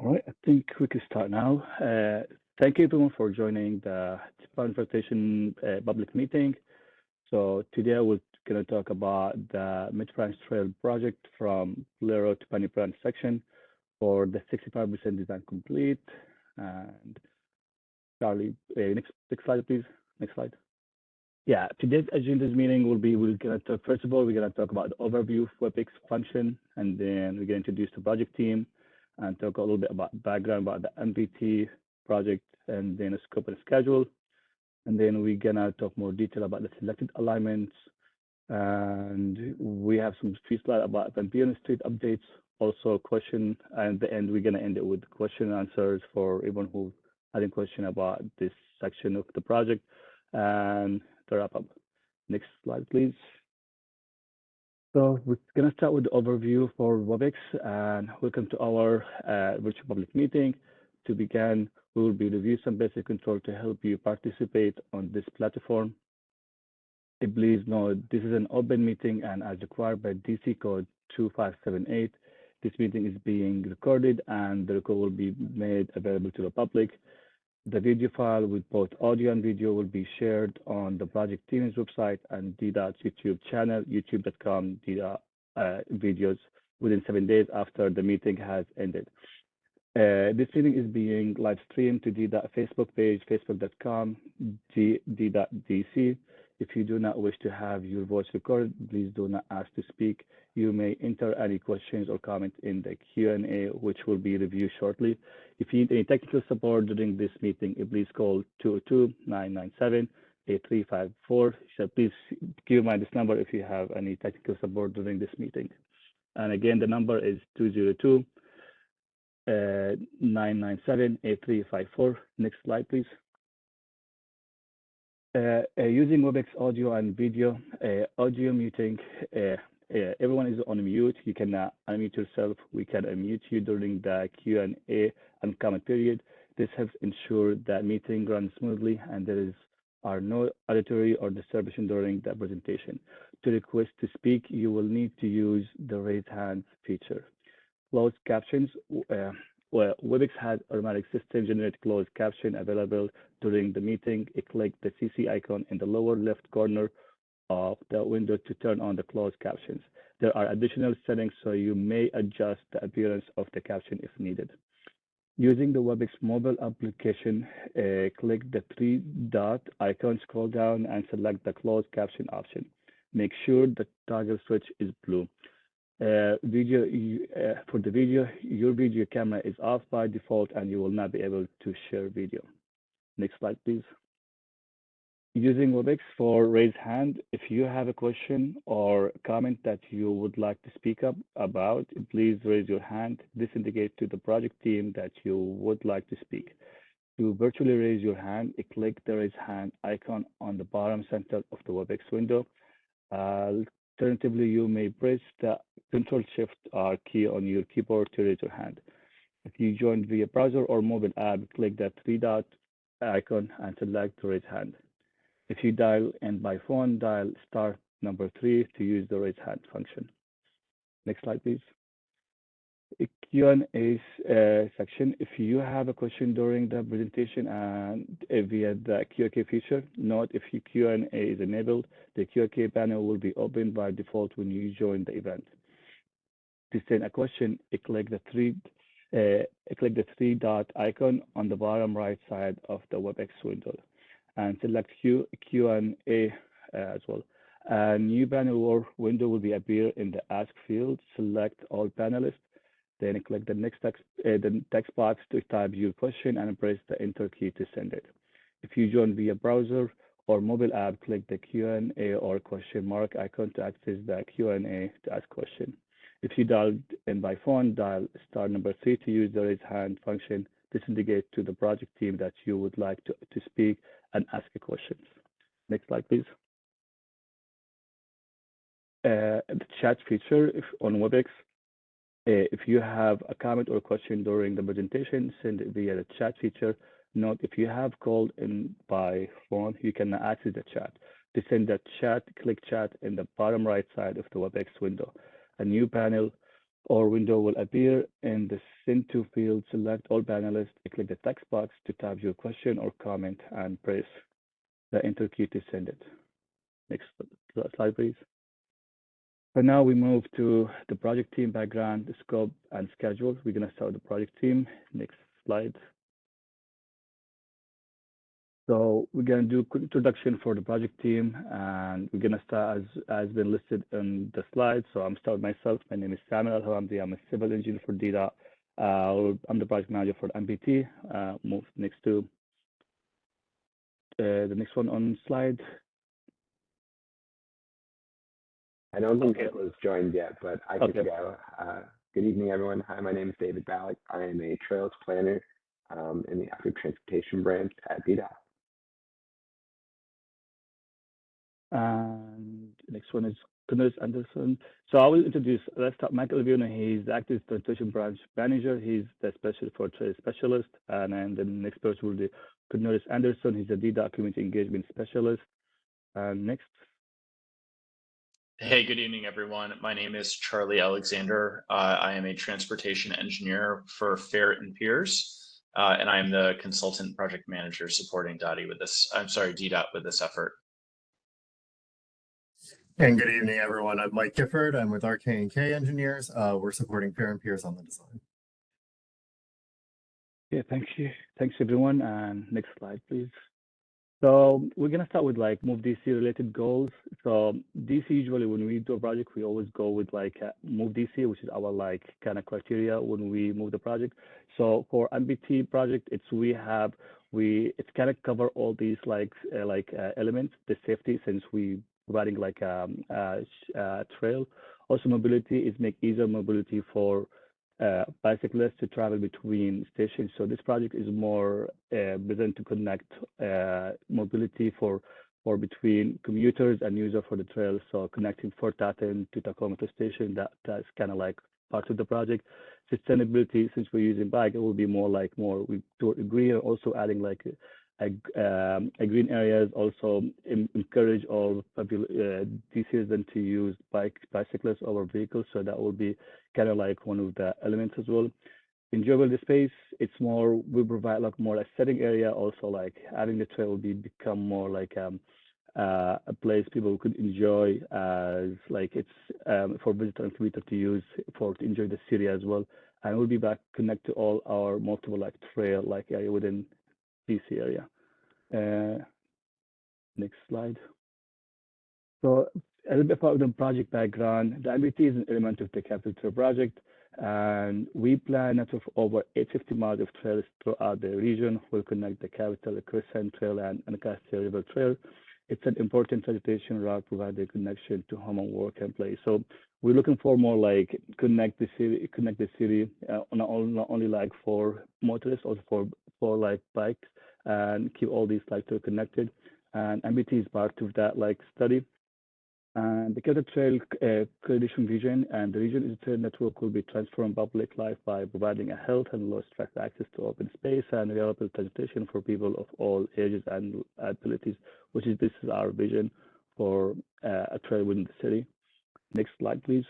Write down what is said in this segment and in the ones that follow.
All right, I think we can start now. Thank you everyone for joining the transportation public meeting. So today we're going to talk about the Metropolitan Branch Trail project from Blair Rd to Piney Branch section for the 65% design complete. And Charlie, next slide, please. Next slide. Yeah, today's agenda's meeting will be, we're going to talk, first of all, we're going to talk about the overview of WebEx function, and then we're going to introduce the project team and talk a little bit about background about the MPT project, and then a scope and schedule. And then we're going to talk more detail about the selected alignments. And we have some free slides about MP on the street updates, also a question, and at the end, we're going to end it with question and answers for everyone who had a question about this section of the project. And to wrap up. Next slide, please. So we're going to start with the overview for WebEx, and welcome to our virtual public meeting. To begin, we will be reviewing some basic control to help you participate on this platform. Please note, this is an open meeting, and as required by DC code 2578, this meeting is being recorded, and the record will be made available to the public. The video file with both audio and video will be shared on the project team's website and DDOT YouTube channel, youtube.com videos within 7 days after the meeting has ended. This meeting is being live streamed to DDOT Facebook page, facebook.com, d.dc. If you do not wish to have your voice recorded, please do not ask to speak. You may enter any questions or comments in the Q&A, which will be reviewed shortly. If you need any technical support during this meeting, please call 202-997-8354. So please keep in mind this number if you have any technical support during this meeting. And again, the number is 202-997-8354. Next slide, please. Using WebEx audio and video, audio muting, everyone is on mute. You can unmute yourself. We can unmute you during the Q&A and comment period. This helps ensure that meeting runs smoothly and there are no auditory or disturbance during the presentation. To request to speak, you will need to use the raise hand feature. Closed captions. WebEx has automatic system generate closed caption available during the meeting. Click the CC icon in the lower left corner of the window to turn on the closed captions. There are additional settings, so you may adjust the appearance of the caption if needed. Using the WebEx mobile application, click the three-dot icon, scroll down, and select the closed caption option. Make sure the toggle switch is blue. For the video, your video camera is off by default and you will not be able to share video. Next slide, please. Using WebEx for raise hand, if you have a question or comment that you would like to speak up about, please raise your hand. This indicates to the project team that you would like to speak. To virtually raise your hand, click the raise hand icon on the bottom center of the WebEx window. Alternatively, you may press the Ctrl-Shift-R key on your keyboard to raise your hand. If you joined via browser or mobile app, click that three-dot icon and select the raise hand. If you dial in by phone, dial *3 to use the raise hand function. Next slide, please. Q&A section. If you have a question during the presentation and via the Q&A feature, note if your Q&A is enabled, the Q&A panel will be open by default when you join the event. To send a question, click the three-dot icon on the bottom right side of the WebEx window and select Q&A as well. A new panel or window will appear in the Ask field. Select all panelists. Then click the text box to type your question and press the Enter key to send it. If you join via browser or mobile app, click the Q&A or question mark icon to access the Q&A to ask question. If you dialed in by phone, dial *3 to use the raise hand function. This indicates to the project team that you would like to speak and ask a question. Next slide, please. The chat feature on WebEx. If you have a comment or question during the presentation, send it via the chat feature. Note, if you have called in by phone, you can access the chat. To send the chat, click chat in the bottom right side of the WebEx window. A new panel or window will appear. In the Send To field, select all panelists, click the text box to type your question or comment, and press the enter key to send it. Next slide, please. So now we move to the project team background, the scope, and schedule. We're going to start the project team. Next slide. So we're going to do quick introduction for the project team, and we're going to start as been listed in the slide. So I'm starting myself. My name is Samuel Al-Hamdi. I'm a civil engineer for DDOT. I'm the project manager for MPT. Move next to the next one on slide. I don't think it was joined yet, but I can go. Good evening, everyone. Hi, my name is David Ballack. I am a trails planner in the Active Transportation Branch at DDOT. And the next one is Cornelius Anderson. So I will introduce, let's start Michael Viona. He's the Active Transportation Branch Manager. He's the special for trail specialist. And then the next person will be Cornelius Anderson. He's a DDOT Community Engagement Specialist. And next. Hey, good evening, everyone. My name is Charlie Alexander. I am a transportation engineer for Fair and Piers, and I am the consultant project manager supporting DOT with this. DDOT with this effort. And good evening, everyone. I'm Mike Gifford. I'm with RK&K Engineers. We're supporting Fair and Piers on the design. Yeah, thank you. Thanks, everyone. And next slide, please. So we're going to start with like Move DC related goals. So DC, usually when we do a project, we always go with like Move DC, which is our like kind of criteria when we move the project. So for MBT project, it's kind of cover all these elements, the safety, since we providing like a trail. Also mobility is make easier mobility for bicyclists to travel between stations. So this project is more designed to connect mobility for between commuters and users for the trail. So connecting Fort Tatton to Takoma to station, that's kind of like part of the project. Sustainability, since we're using bike, it will be more we do agree, also adding like a green areas, also encourage all DCs then to use bicyclists over vehicles. So that will be kind of like one of the elements as well. Enjoyable space, it's more, we provide like more a setting area, also like having the trail will become more like a place people could enjoy as like it's for visitor and commuter to use to enjoy the city as well. And we'll be back connect to all our multiple like trail like area within DC area. Next slide. So a little bit about the project background. The MBT is an element of the Capital Trail project, and we plan of over 850 miles of trails throughout the region. We'll connect the Capital, the Crescent Trail, and Anacostia River Trail. It's an important transportation route, providing a connection to home and work and play. So we're looking for more like connect the city, not only like for motorists, also for like bikes, and keep all these like connected. And MBT is part of that like study. And the Capital Trail coalition vision and the region is a trail network will be transforming public life by providing a health and low stress access to open space and available transportation for people of all ages and abilities, this is our vision for a trail within the city. Next slide, please.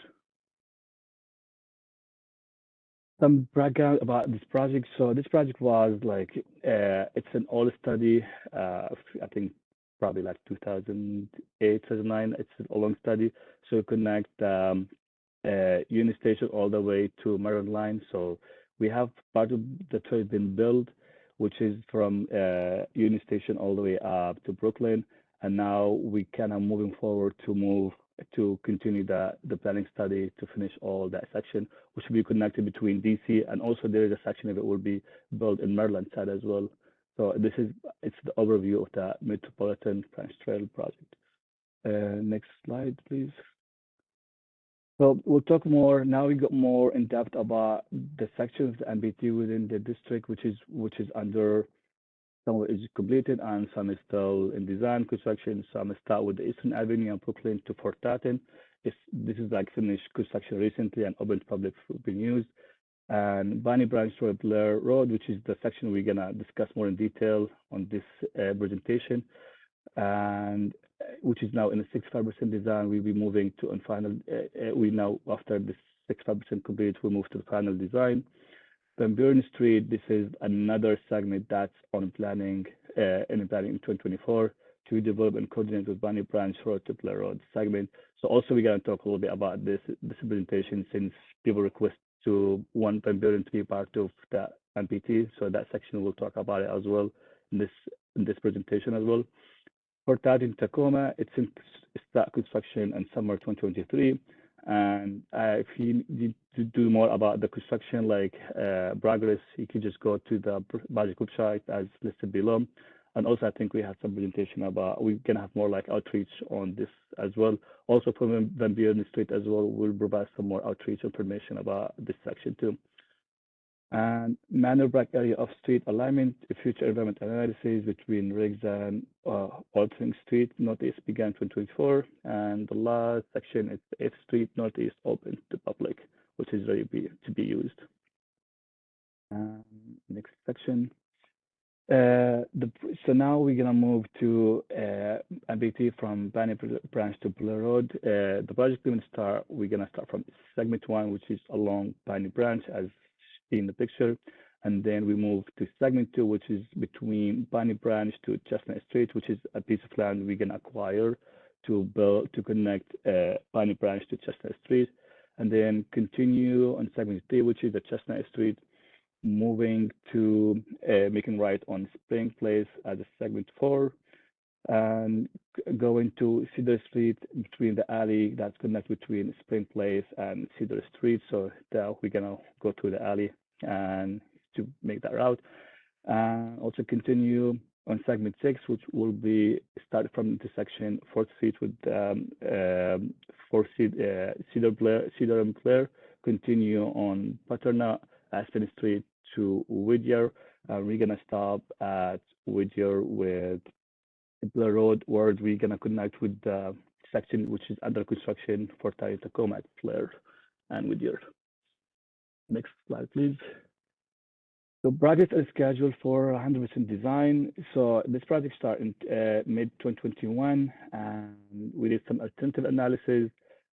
Some background about this project. So this project was like, it's an old study, I think probably like 2008, 2009. It's a long study. So connect Union Station all the way to Maryland line. So we have part of the trail been built, which is from Union Station all the way up to Brooklyn. And now we kind of moving forward to continue the planning study to finish all that section, which will be connected between DC, and also there is a section of it will be built in Maryland side as well. So it's the overview of the Metropolitan Branch Trail project. Next slide, please. So we'll talk more now. We got more in depth about the sections of the MBT within the district, which is under. Some is completed and some is still in design construction. Some start with the Eastern Avenue and Brooklyn to Fort Tatton. This is like finished construction recently and open to public for being used. And Piney Branch Rd Blair Rd, which is the section we're gonna discuss more in detail on this presentation, and which is now in a 65% design. We'll be moving to on final. We now after this 65% complete, we move to the final design. Van Buren Street, this is another segment that's in planning in 2024 to develop and coordinate with Piney Branch Rd to Blair Rd segment. So also we're going to talk a little bit about this presentation since people request to want Van Buren to be part of the MPT. So that section we'll talk about it as well in this presentation as well. For that in Takoma, it's in start construction in summer 2023. And if you need to do more about the construction, like progress, you can just go to the project website as listed below. And also, I think we have some presentation about, we're gonna have more like outreach on this as well. Also for Van Buren Street as well, we'll provide some more outreach information about this section too. And manor break area of street alignment, future environment analysis between Riggs and Altering Street Northeast began 2024. And the last section is 8th Street Northeast open to public, which is ready to be used. Next section. So now we're gonna move to MPT from Piney Branch to Blair Rd. The project we're gonna start from segment 1, which is along Piney Branch as in the picture, and then we move to segment 2, which is between Piney Branch to Chestnut Street, which is a piece of land we're gonna acquire to connect Piney Branch to Chestnut Street, and then continue on segment 3, which is the Chestnut Street, moving to making right on Spring Place as a segment 4, and going to Cedar Street between the alley that's connected between Spring Place and Cedar Street. So we're gonna go through the alley and to make that route. Also continue on segment 6, which will be started from intersection 4th Street with Cedar and Blair, continue on Butternut, Aspen Street to Whittier. We're gonna stop at Whittier with Blair Rd, where we're gonna connect with the section which is under construction for Takoma at Blair and Whittier. Next slide, please. So project is scheduled for 100% design. So this project started in mid-2021, and we did some alternative analysis.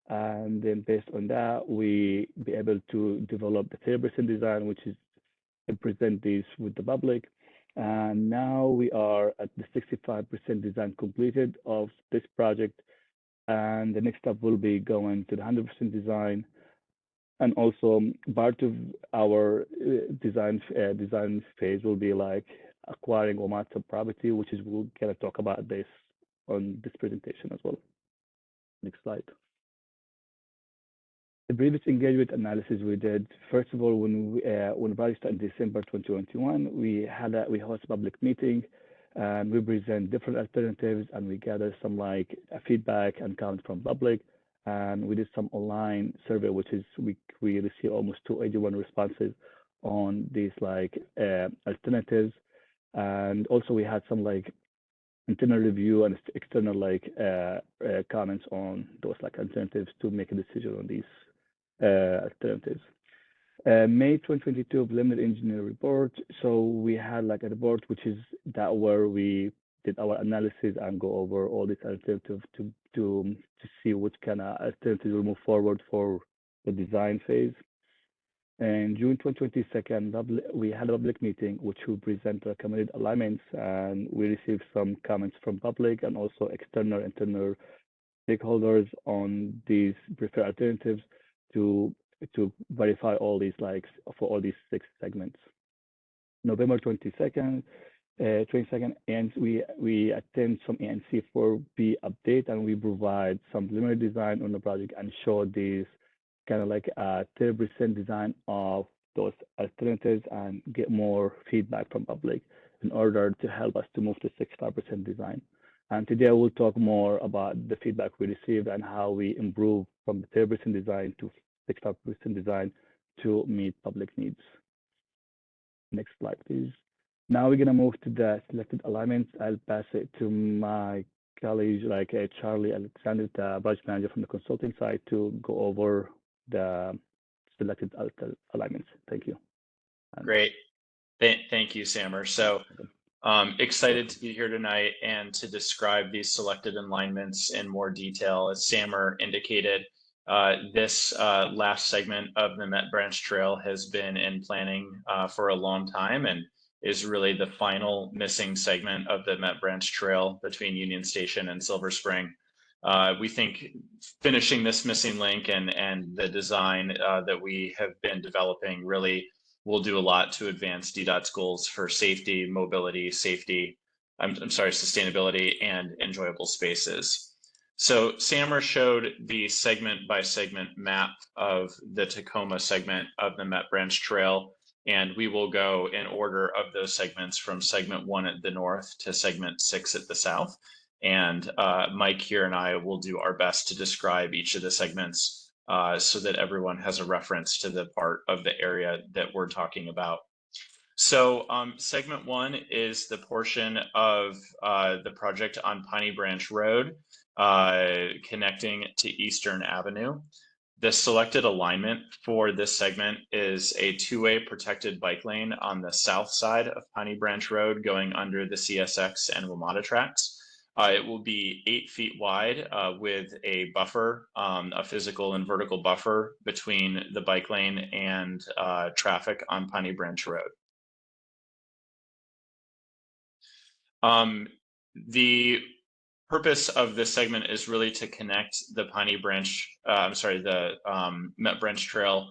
And then based on that, we be able to develop the 30% design, which is to present this with the public. And now we are at the 65% design completed of this project. And the next step will be going to the 100% design. And also part of our design phase will be like acquiring Omata property, which is we're gonna talk about this on this presentation as well. Next slide. The previous engagement analysis we did, first of all, when the project started in December 2021, we host a public meeting, and we present different alternatives, and we gather some like feedback and comments from public, and we did some online survey, which is we received almost 281 responses on these like alternatives, and also we had some like internal review and external like comments on those like alternatives to make a decision on these alternatives. May 2022 preliminary engineering report. So we had like a report which is that where we did our analysis and go over all these alternatives to see which kind of alternatives will move forward for the design phase. And June 22nd, we had a public meeting which will present recommended alignments, and we received some comments from public and also external internal stakeholders on these preferred alternatives to verify all these likes for all these 6 segments. November 22nd, and we attend some ANC 4B update, and we provide some preliminary design on the project and show these kind of like a 30% design of those alternatives and get more feedback from public in order to help us to move to 65% design. And today we'll talk more about the feedback we received and how we improve from the 30% design to 65% design to meet public needs. Next slide, please. Now we're gonna move to the selected alignments. I'll pass it to my colleague, like Charlie Alexander, the project manager from the consulting side, to go over the selected alignments. Thank you. Great. Thank you, Samer. So excited to be here tonight and to describe these selected alignments in more detail. As Samer indicated, This last segment of the Met Branch Trail has been in planning for a long time and is really the final missing segment of the Met Branch Trail between Union Station and Silver Spring. We think finishing this missing link and the design that we have been developing really will do a lot to advance DDOT's goals for safety, mobility, sustainability, and enjoyable spaces. So Sammer showed the segment by segment map of the Takoma segment of the Met Branch Trail, and we will go in order of those segments from segment 1 at the north to segment 6 at the south. And Mike here and I will do our best to describe each of the segments so that everyone has a reference to the part of the area that we're talking about. So segment 1 is the portion of the project on Piney Branch Road connecting to Eastern Avenue. The selected alignment for this segment is a two-way protected bike lane on the south side of Piney Branch Road going under the CSX and WMATA tracks. It will be 8 feet wide with a buffer, a physical and vertical buffer between the bike lane and traffic on Piney Branch Road. The purpose of this segment is really to connect the Met Branch Trail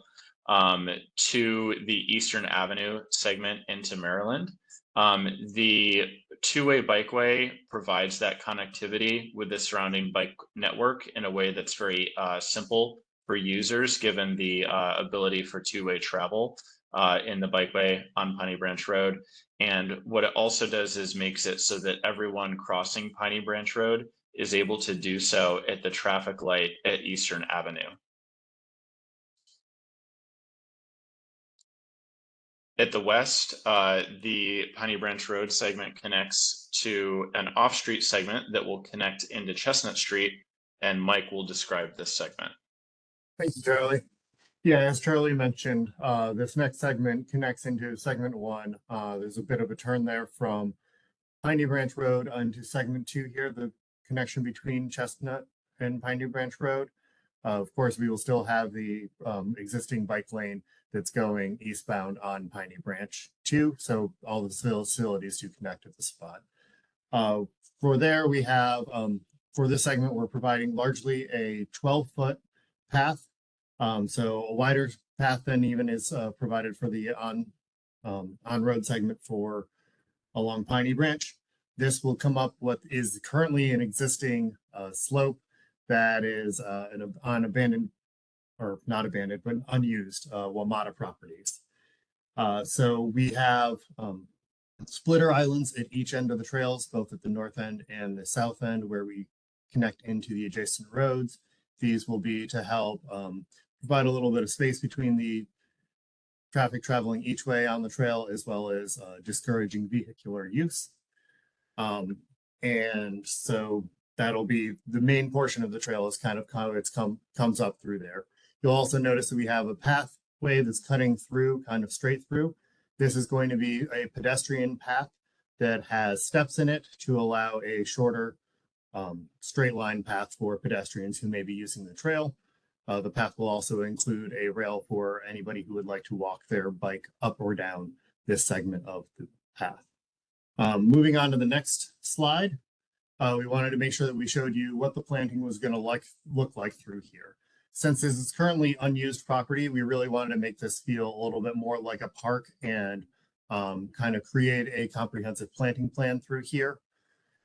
to the Eastern Avenue segment into Maryland. The two-way bikeway provides that connectivity with the surrounding bike network in a way that's very simple for users, given the ability for two-way travel in the bikeway on Piney Branch Road. And what it also does is makes it so that everyone crossing Piney Branch Road is able to do so at the traffic light at Eastern Avenue. At the west, the Piney Branch Road segment connects to an off-street segment that will connect into Chestnut Street, and Mike will describe this segment. Thank you, Charlie. Yeah, as Charlie mentioned, this next segment connects into segment 1. There's a bit of a turn there from Piney Branch Road onto segment 2 here, the connection between Chestnut and Piney Branch Road. Of course, we will still have the existing bike lane that's going eastbound on Piney Branch 2, so all the facilities do connect at the spot. For there, we have, for this segment, we're providing largely a 12-foot path. So a wider path than even is provided for the on-road segment for along Piney Branch. This will come up what is currently an existing slope that is an unabandoned, or not abandoned, but unused WMATA properties. So we have splitter islands at each end of the trails, both at the north end and the south end, where we connect into the adjacent roads. These will be to help provide a little bit of space between the traffic traveling each way on the trail, as well as discouraging vehicular use. And so that'll be the main portion of the trail, is kind of how it comes up through there. You'll also notice that we have a pathway that's cutting through, kind of straight through. This is going to be a pedestrian path that has steps in it to allow a shorter straight line path for pedestrians who may be using the trail. The path will also include a rail for anybody who would like to walk their bike up or down this segment of the path. Moving on to the next slide, we wanted to make sure that we showed you what the planting was going to look like through here. Since this is currently unused property, we really wanted to make this feel a little bit more like a park and kind of create a comprehensive planting plan through here.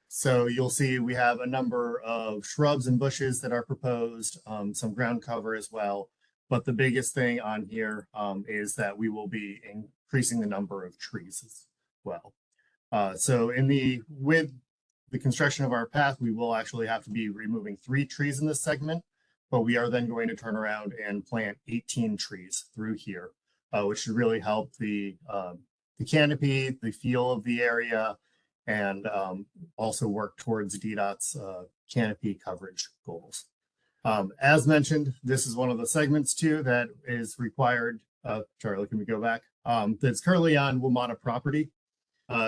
So you'll see we have a number of shrubs and bushes that are proposed, some ground cover as well. But the biggest thing on here is that we will be increasing the number of trees as well. So with the construction of our path, we will actually have to be removing 3 trees in this segment, but we are then going to turn around and plant 18 trees through here, which should really help the canopy, the feel of the area, and also work towards DDOT's canopy coverage goals. As mentioned, this is one of the segments too that is required. Charlie, can we go back? That's currently on WMATA property.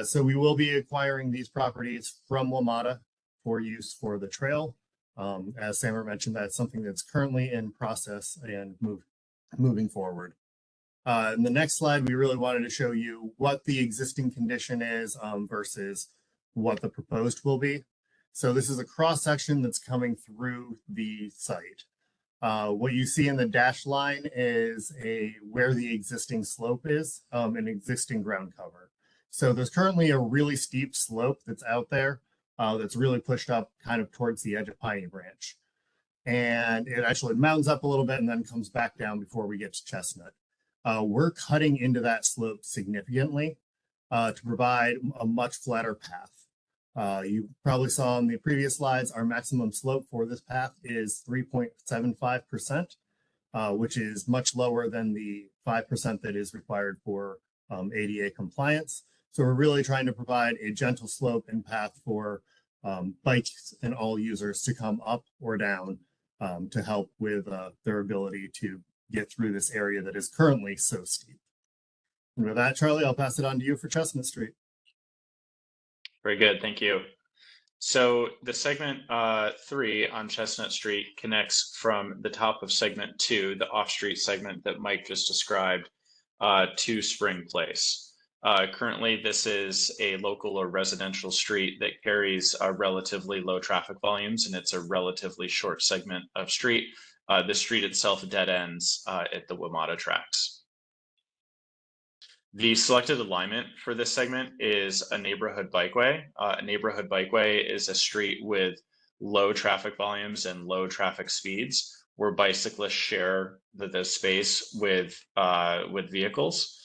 So we will be acquiring these properties from WMATA for use for the trail. As Sammer mentioned, that's something that's currently in process and moving forward. In the next slide, we really wanted to show you what the existing condition is versus what the proposed will be. So this is a cross section that's coming through the site. What you see in the dashed line is where the existing slope is, an existing ground cover. So there's currently a really steep slope that's out there that's really pushed up kind of towards the edge of Piney Branch. And it actually mountains up a little bit and then comes back down before we get to Chestnut. We're cutting into that slope significantly to provide a much flatter path. You probably saw in the previous slides, our maximum slope for this path is 3.75%, which is much lower than the 5% that is required for ADA compliance. So we're really trying to provide a gentle slope and path for bikes and all users to come up or down to help with their ability to get through this area that is currently so steep. And with that, Charlie, I'll pass it on to you for Chestnut Street. Very good, thank you. So the segment 3 on Chestnut Street connects from the top of segment 2, the off-street segment that Mike just described, to Spring Place. Currently, this is a local or residential street that carries relatively low traffic volumes, and it's a relatively short segment of street. The street itself dead ends at the WMATA tracks. The selected alignment for this segment is a neighborhood bikeway. A neighborhood bikeway is a street with low traffic volumes and low traffic speeds, where bicyclists share the space with vehicles.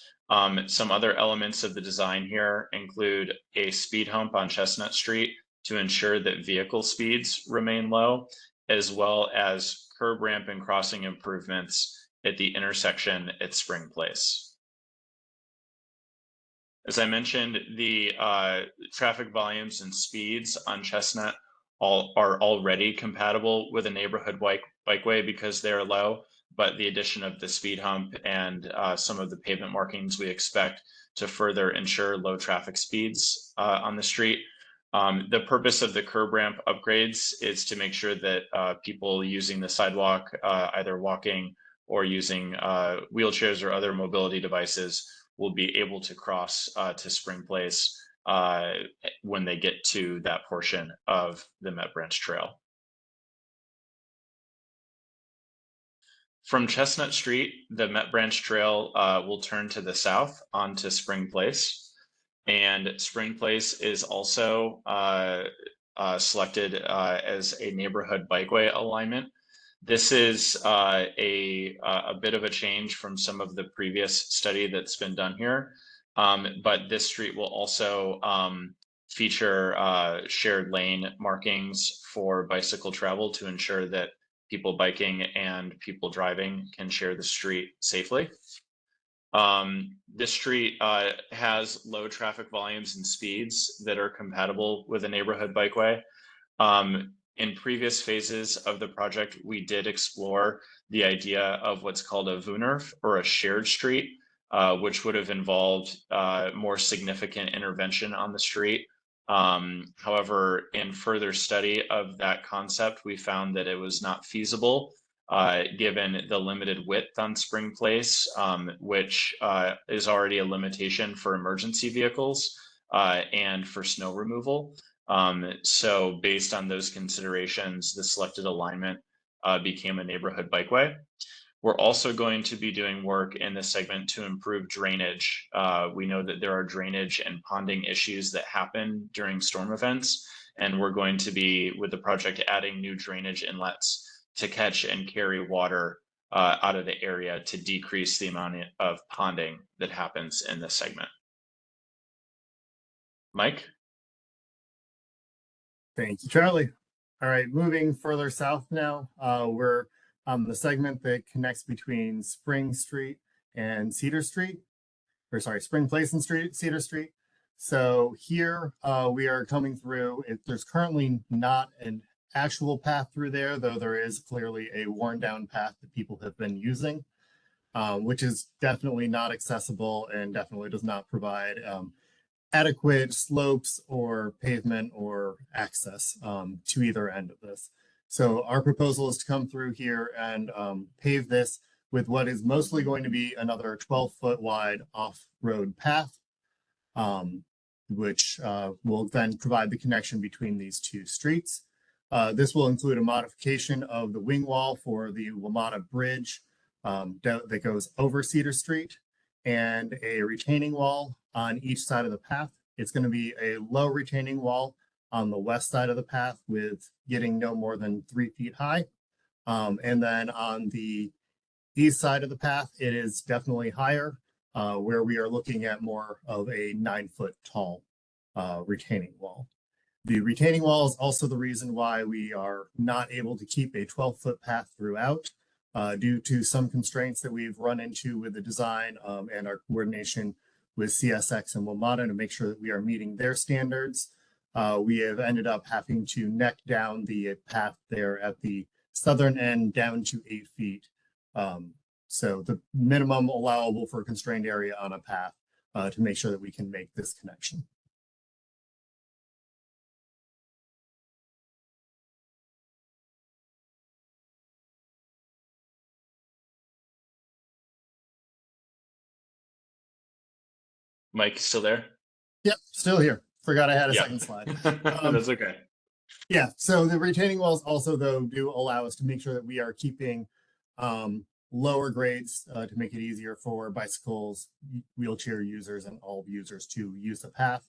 Some other elements of the design here include a speed hump on Chestnut Street to ensure that vehicle speeds remain low, as well as curb ramp and crossing improvements at the intersection at Spring Place. As I mentioned, the traffic volumes and speeds on Chestnut are already compatible with a neighborhood bikeway because they're low, but the addition of the speed hump and some of the pavement markings we expect to further ensure low traffic speeds on the street. The purpose of the curb ramp upgrades is to make sure that people using the sidewalk, either walking or using wheelchairs or other mobility devices, will be able to cross to Spring Place when they get to that portion of the Met Branch Trail. From Chestnut Street, the Met Branch Trail will turn to the south onto Spring Place. And Spring Place is also selected as a neighborhood bikeway alignment. This is a bit of a change from some of the previous study that's been done here, but this street will also feature shared lane markings for bicycle travel to ensure that people biking and people driving can share the street safely. This street has low traffic volumes and speeds that are compatible with a neighborhood bikeway. In previous phases of the project, we did explore the idea of what's called a VUNERF, or a shared street, which would have involved more significant intervention on the street. However, in further study of that concept, we found that it was not feasible given the limited width on Spring Place, which is already a limitation for emergency vehicles and for snow removal. So based on those considerations, the selected alignment became a neighborhood bikeway. We're also going to be doing work in this segment to improve drainage. We know that there are drainage and ponding issues that happen during storm events, and we're going to be, with the project, adding new drainage inlets to catch and carry water out of the area to decrease the amount of ponding that happens in this segment. Mike? Thank you, Charlie. All right, moving further south now, we're on the segment that connects between Spring Street and Cedar Street, or sorry, Spring Place and Cedar Street. So here we are coming through. There's currently not an actual path through there, though there is clearly a worn down path that people have been using, which is definitely not accessible and definitely does not provide adequate slopes or pavement or access to either end of this. So our proposal is to come through here and pave this with what is mostly going to be another 12-foot wide off-road path, which will then provide the connection between these two streets. This will include a modification of the wing wall for the WMATA bridge that goes over Cedar Street, and a retaining wall on each side of the path. It's going to be a low retaining wall on the west side of the path with getting no more than 3 feet high. And then on the east side of the path, it is definitely higher, where we are looking at more of a 9-foot tall retaining wall. The retaining wall is also the reason why we are not able to keep a 12-foot path throughout, due to some constraints that we've run into with the design and our coordination with CSX and WMATA to make sure that we are meeting their standards. We have ended up having to neck down the path there at the southern end down to 8 feet. So the minimum allowable for a constrained area on a path to make sure that we can make this connection. Mike, still there? Yep, still here. Forgot I had a Yeah. second slide. That's okay. Yeah, so the retaining walls also, though, do allow us to make sure that we are keeping lower grades to make it easier for bicycles, wheelchair users, and all users to use the path.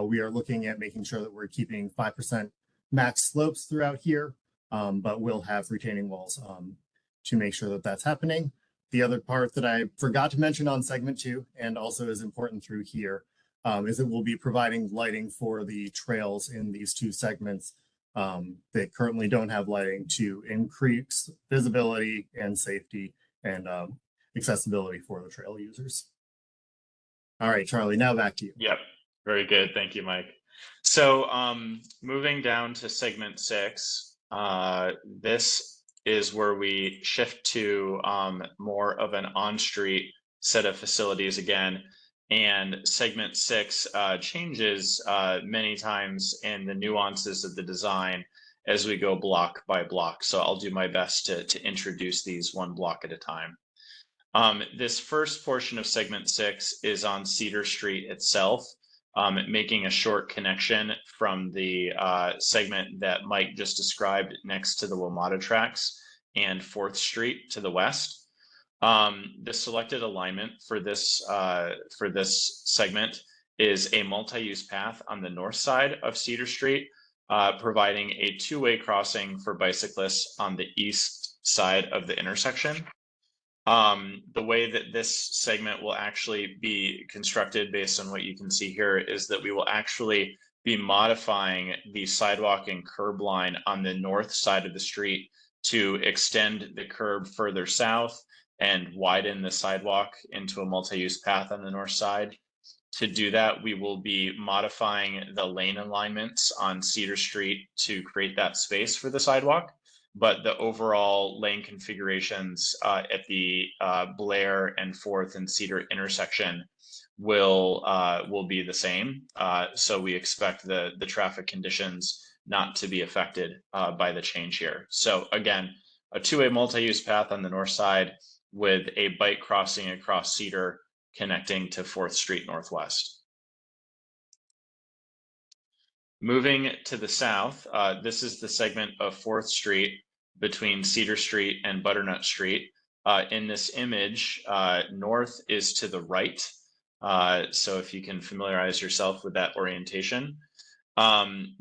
We are looking at making sure that we're keeping 5% max slopes throughout here, but we'll have retaining walls to make sure that that's happening. The other part that I forgot to mention on segment 2, and also is important through here, is that we'll be providing lighting for the trails in these 2 segments that currently don't have lighting to increase visibility and safety and accessibility for the trail users. All right, Charlie, now back to you. Yep, very good. Thank you, Mike. So moving down to segment 6, this is where we shift to more of an on-street set of facilities again. And segment 6 changes many times in the nuances of the design as we go block by block. So I'll do my best to introduce these one block at a time. This first portion of segment 6 is on Cedar Street itself, making a short connection from the segment that Mike just described next to the WMATA tracks and 4th Street to the west. The selected alignment for this segment is a multi-use path on the north side of Cedar Street, providing a 2-way crossing for bicyclists on the east side of the intersection. The way that this segment will actually be constructed based on what you can see here is that we will actually be modifying the sidewalk and curb line on the north side of the street to extend the curb further south and widen the sidewalk into a multi-use path on the north side. To do that, we will be modifying the lane alignments on Cedar Street to create that space for the sidewalk. But the overall lane configurations at the Blair and 4th and Cedar intersection will be the same. So we expect the traffic conditions not to be affected by the change here. So again, a 2-way multi-use path on the north side with a bike crossing across Cedar connecting to 4th Street Northwest. Moving to the south, this is the segment of 4th Street between Cedar Street and Butternut Street. In this image, north is to the right. So if you can familiarize yourself with that orientation.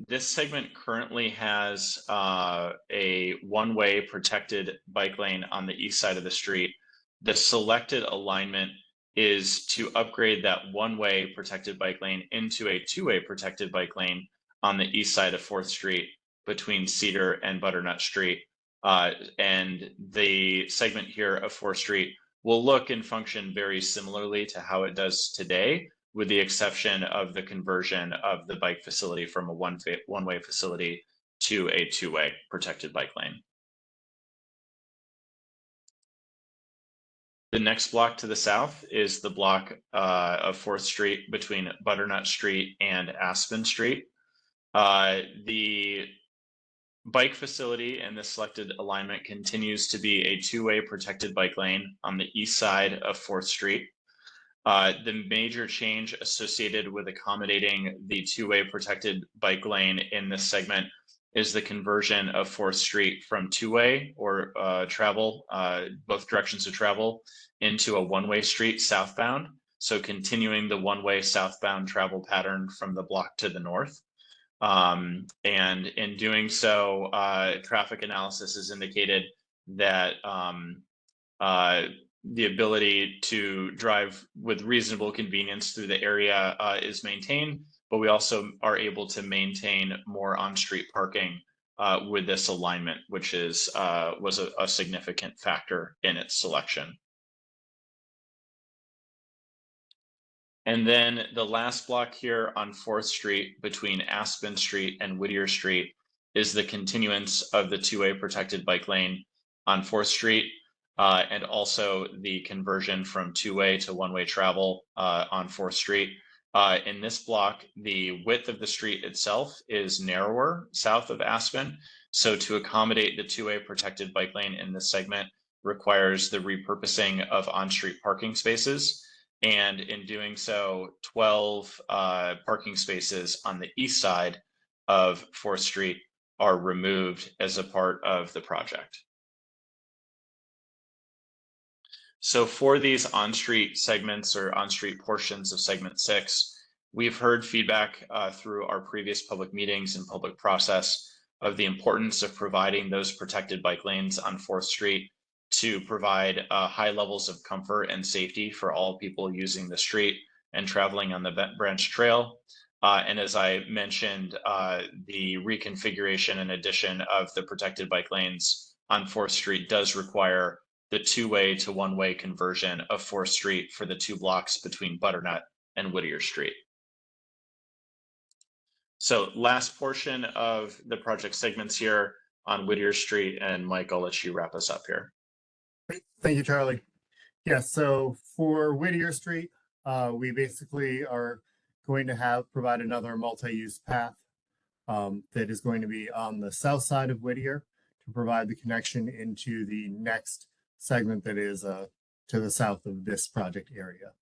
This segment currently has a 1-way protected bike lane on the east side of the street. The selected alignment is to upgrade that 1-way protected bike lane into a 2-way protected bike lane on the east side of 4th Street between Cedar and Butternut Street. And the segment here of 4th Street will look and function very similarly to how it does today, with the exception of the conversion of the bike facility from a one-way facility to a 2-way protected bike lane. The next block to the south is the block of 4th Street between Butternut Street and Aspen Street. The bike facility in the selected alignment continues to be a two-way protected bike lane on the east side of 4th Street. The major change associated with accommodating the two-way protected bike lane in this segment is the conversion of 4th Street from two-way or travel, both directions of travel, into a one-way street southbound. So continuing the one-way southbound travel pattern from the block to the north. And in doing so, traffic analysis has indicated that the ability to drive with reasonable convenience through the area is maintained, but we also are able to maintain more on-street parking with this alignment, which is was a significant factor in its selection. And then the last block here on 4th Street between Aspen Street and Whittier Street is the continuance of the two-way protected bike lane on 4th Street. And also the conversion from two-way to one-way travel on 4th Street. In this block, the width of the street itself is narrower south of Aspen. So to accommodate the two-way protected bike lane in this segment requires the repurposing of on-street parking spaces. And in doing so, 12 parking spaces on the east side of 4th Street are removed as a part of the project. So for these on-street segments or on-street portions of segment 6, we've heard feedback through our previous public meetings and public process of the importance of providing those protected bike lanes on 4th Street to provide high levels of comfort and safety for all people using the street and traveling on the Branch Trail. And as I mentioned, the reconfiguration and addition of the protected bike lanes on 4th Street does require the two-way to one-way conversion of 4th Street for the 2 blocks between Butternut and Whittier Street. So last portion of the project segments here on Whittier Street, and Mike, I'll let you wrap us up here. Great. Thank you, Charlie. Yes, so for Whittier Street, we basically are going to provide another multi-use path that is going to be on the south side of Whittier to provide the connection into the next segment that is to the south of this project area.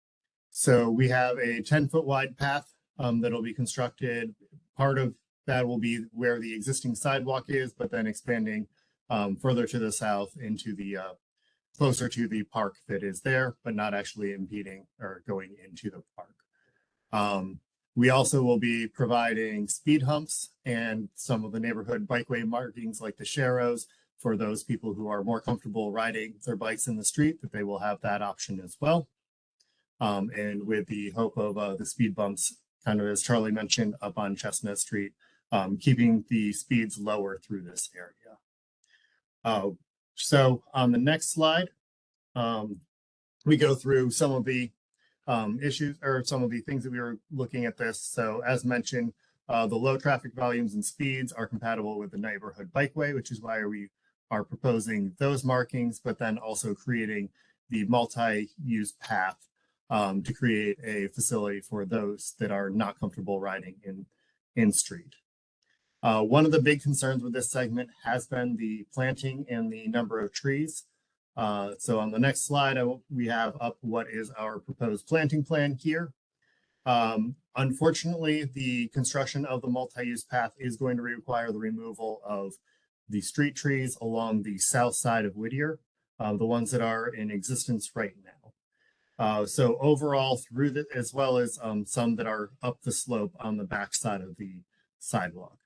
So we have a 10-foot wide path that'll be constructed. Part of that will be where the existing sidewalk is, but then expanding further to the south into the closer to the park that is there, but not actually impeding or going into the park. We also will be providing speed humps and some of the neighborhood bikeway markings like the sharrows for those people who are more comfortable riding their bikes in the street, that they will have that option as well. And with the hope of the speed bumps, kind of as Charlie mentioned, up on Chestnut Street, keeping the speeds lower through this area. So on the next slide, we go through some of the issues or some of the things that we were looking at this. So as mentioned, the low traffic volumes and speeds are compatible with the neighborhood bikeway, which is why we are proposing those markings, but then also creating the multi-use path to create a facility for those that are not comfortable riding in street. One of the big concerns with this segment has been the planting and the number of trees. So on the next slide, we have up what is our proposed planting plan here. Unfortunately, the construction of the multi-use path is going to require the removal of the street trees along the south side of Whittier, the ones that are in existence right now. So overall through the, as well as some that are up the slope on the back side of the sidewalk.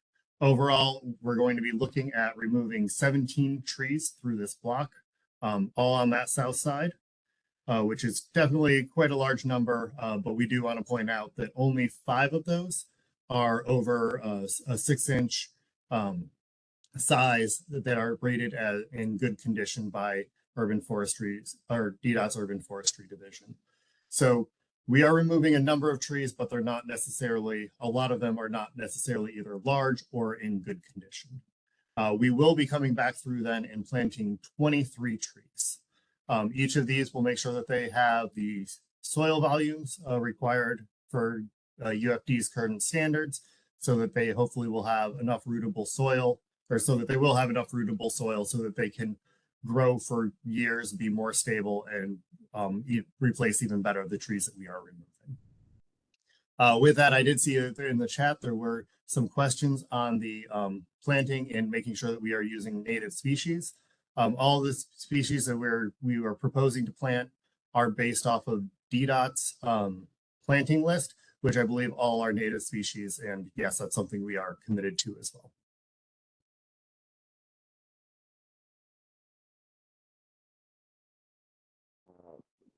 Overall, we're going to be looking at removing 17 trees through this block, all on that south side, which is definitely quite a large number, but we do want to point out that only 5 of those are over a 6-inch size that are rated as in good condition by Urban Forestry or DDOT's Urban Forestry Division. So we are removing a number of trees, but they're not necessarily, a lot of them are not necessarily either large or in good condition. We will be coming back through then and planting 23 trees. Each of these will make sure that they have the soil volumes required for UFD's current standards, so that they hopefully will have enough rootable soil or so that they will have enough rootable soil so that they can grow for years, be more stable, and replace even better the trees that we are removing. With that, I did see in the chat there were some questions on the planting and making sure that we are using native species. All the species that we are proposing to plant are based off of DDOT's planting list, which I believe all are native species. And yes, that's something we are committed to as well.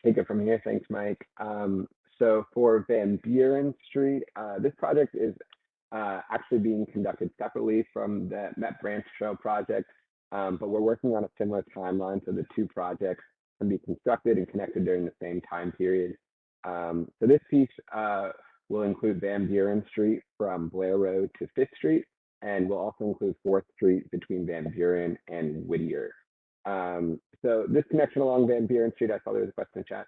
Take it from here. Thanks, Mike. So for Van Buren Street, this project is actually being conducted separately from the Met Branch Trail project, but we're working on a similar timeline so the two projects can be constructed and connected during the same time period. So this piece will include Van Buren Street from Blair Road to 5th Street, and will also include 4th Street between Van Buren and Whittier. So this connection along Van Buren Street, I saw there was a question in chat,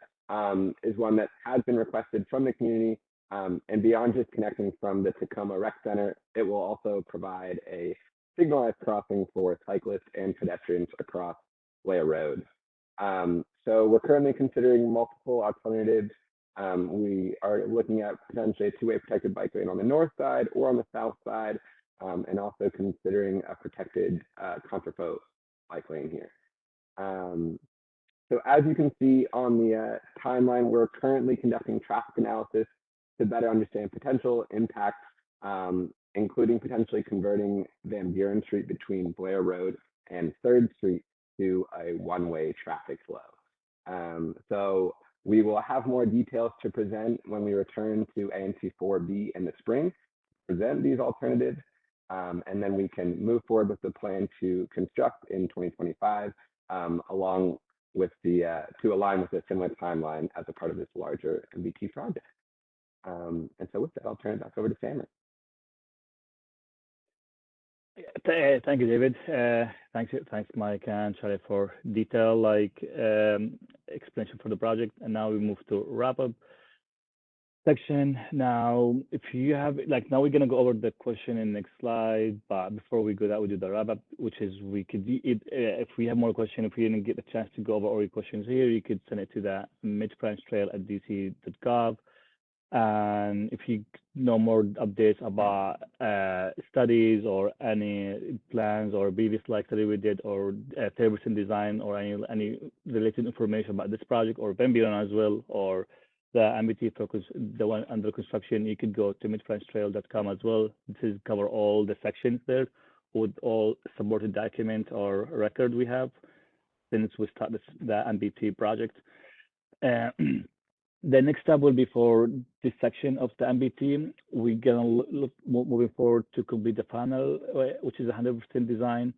is one that has been requested from the community, and beyond just connecting from the Takoma Rec Center, it will also provide a signalized crossing for cyclists and pedestrians across Blair Road. So we're currently considering multiple alternatives. We are looking at potentially a two-way protected bike lane on the north side or on the south side, and also considering a protected contraflow bike lane here. So as you can see on the timeline, we're currently conducting traffic analysis to better understand potential impacts, including potentially converting Van Buren Street between Blair Road and 3rd Street to a one-way traffic flow. So we will have more details to present when we return to ANC 4B in the spring, present these alternatives, and then we can move forward with the plan to construct in 2025, along with the to align with a similar timeline as a part of this larger MBT project. And so with that, I'll turn it back over to Samuel. Thank you, David. Thanks, Mike and Charlie, for detailed explanation for the project. And now we move to wrap up section. Now, if you have now we're gonna go over the question in the next slide. But before we go, that we do the wrap up, which is we could if we have more questions, if we didn't get a chance to go over all your questions here, you could send it to the metropolitanbranchtrail@dc.gov. And if you know more updates about studies or any plans or previous study we did, or 30% design, or any related information about this project or Van Buren as well, or the MBT focus, the one under construction, you could go to metropolitanbranchtrail.com as well. This is cover all the sections there with all supported documents or record we have since we started the MBT project. The next step will be for this section of the MBT. We're gonna look moving forward to complete the final, which is 100% design.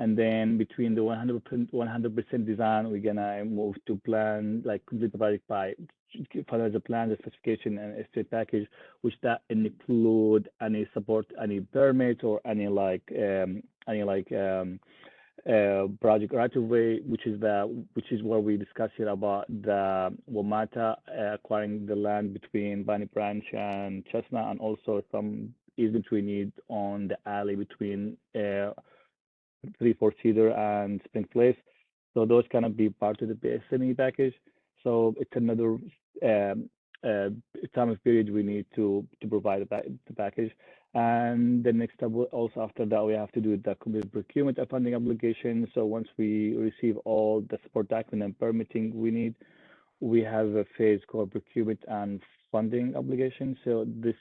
And then between the 100% design, we're gonna move to plan, complete the project by finalize the plan, the specification, and estate package, which that include any support, any permit, or any project right of way, which is what we discussed here about the WMATA acquiring the land between Piney Branch and Chestnut, and also some easement we need on the alley between 3-4 Cedar and Spring Place. So those kind be part of the BSME package. So it's another time of period we need to provide the package. And the next step, also after that, we have to do the complete procurement and funding obligation. So once we receive all the support document and permitting we need, we have a phase called procurement and funding obligation. So this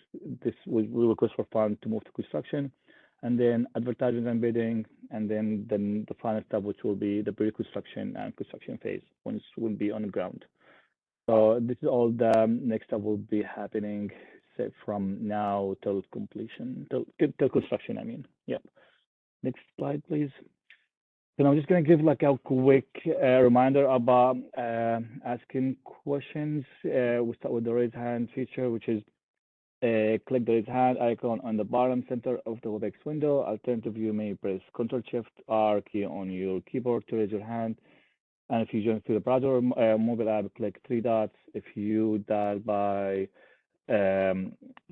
we request for fund to move to construction, and then advertising and bidding, and then the final step, which will be the pre-construction and construction phase, once we'll be on the ground. So this is all the next step will be happening from now till completion, till construction, I mean. Yep. Next slide, please. So I'm just going to give a quick reminder about asking questions. We start with the raise hand feature, which is click the raise hand icon on the bottom center of the WebEx window. Alternatively, you may press Ctrl+Shift+R key on your keyboard to raise your hand. And if you join through the browser or mobile app, click 3 dots. If you dial by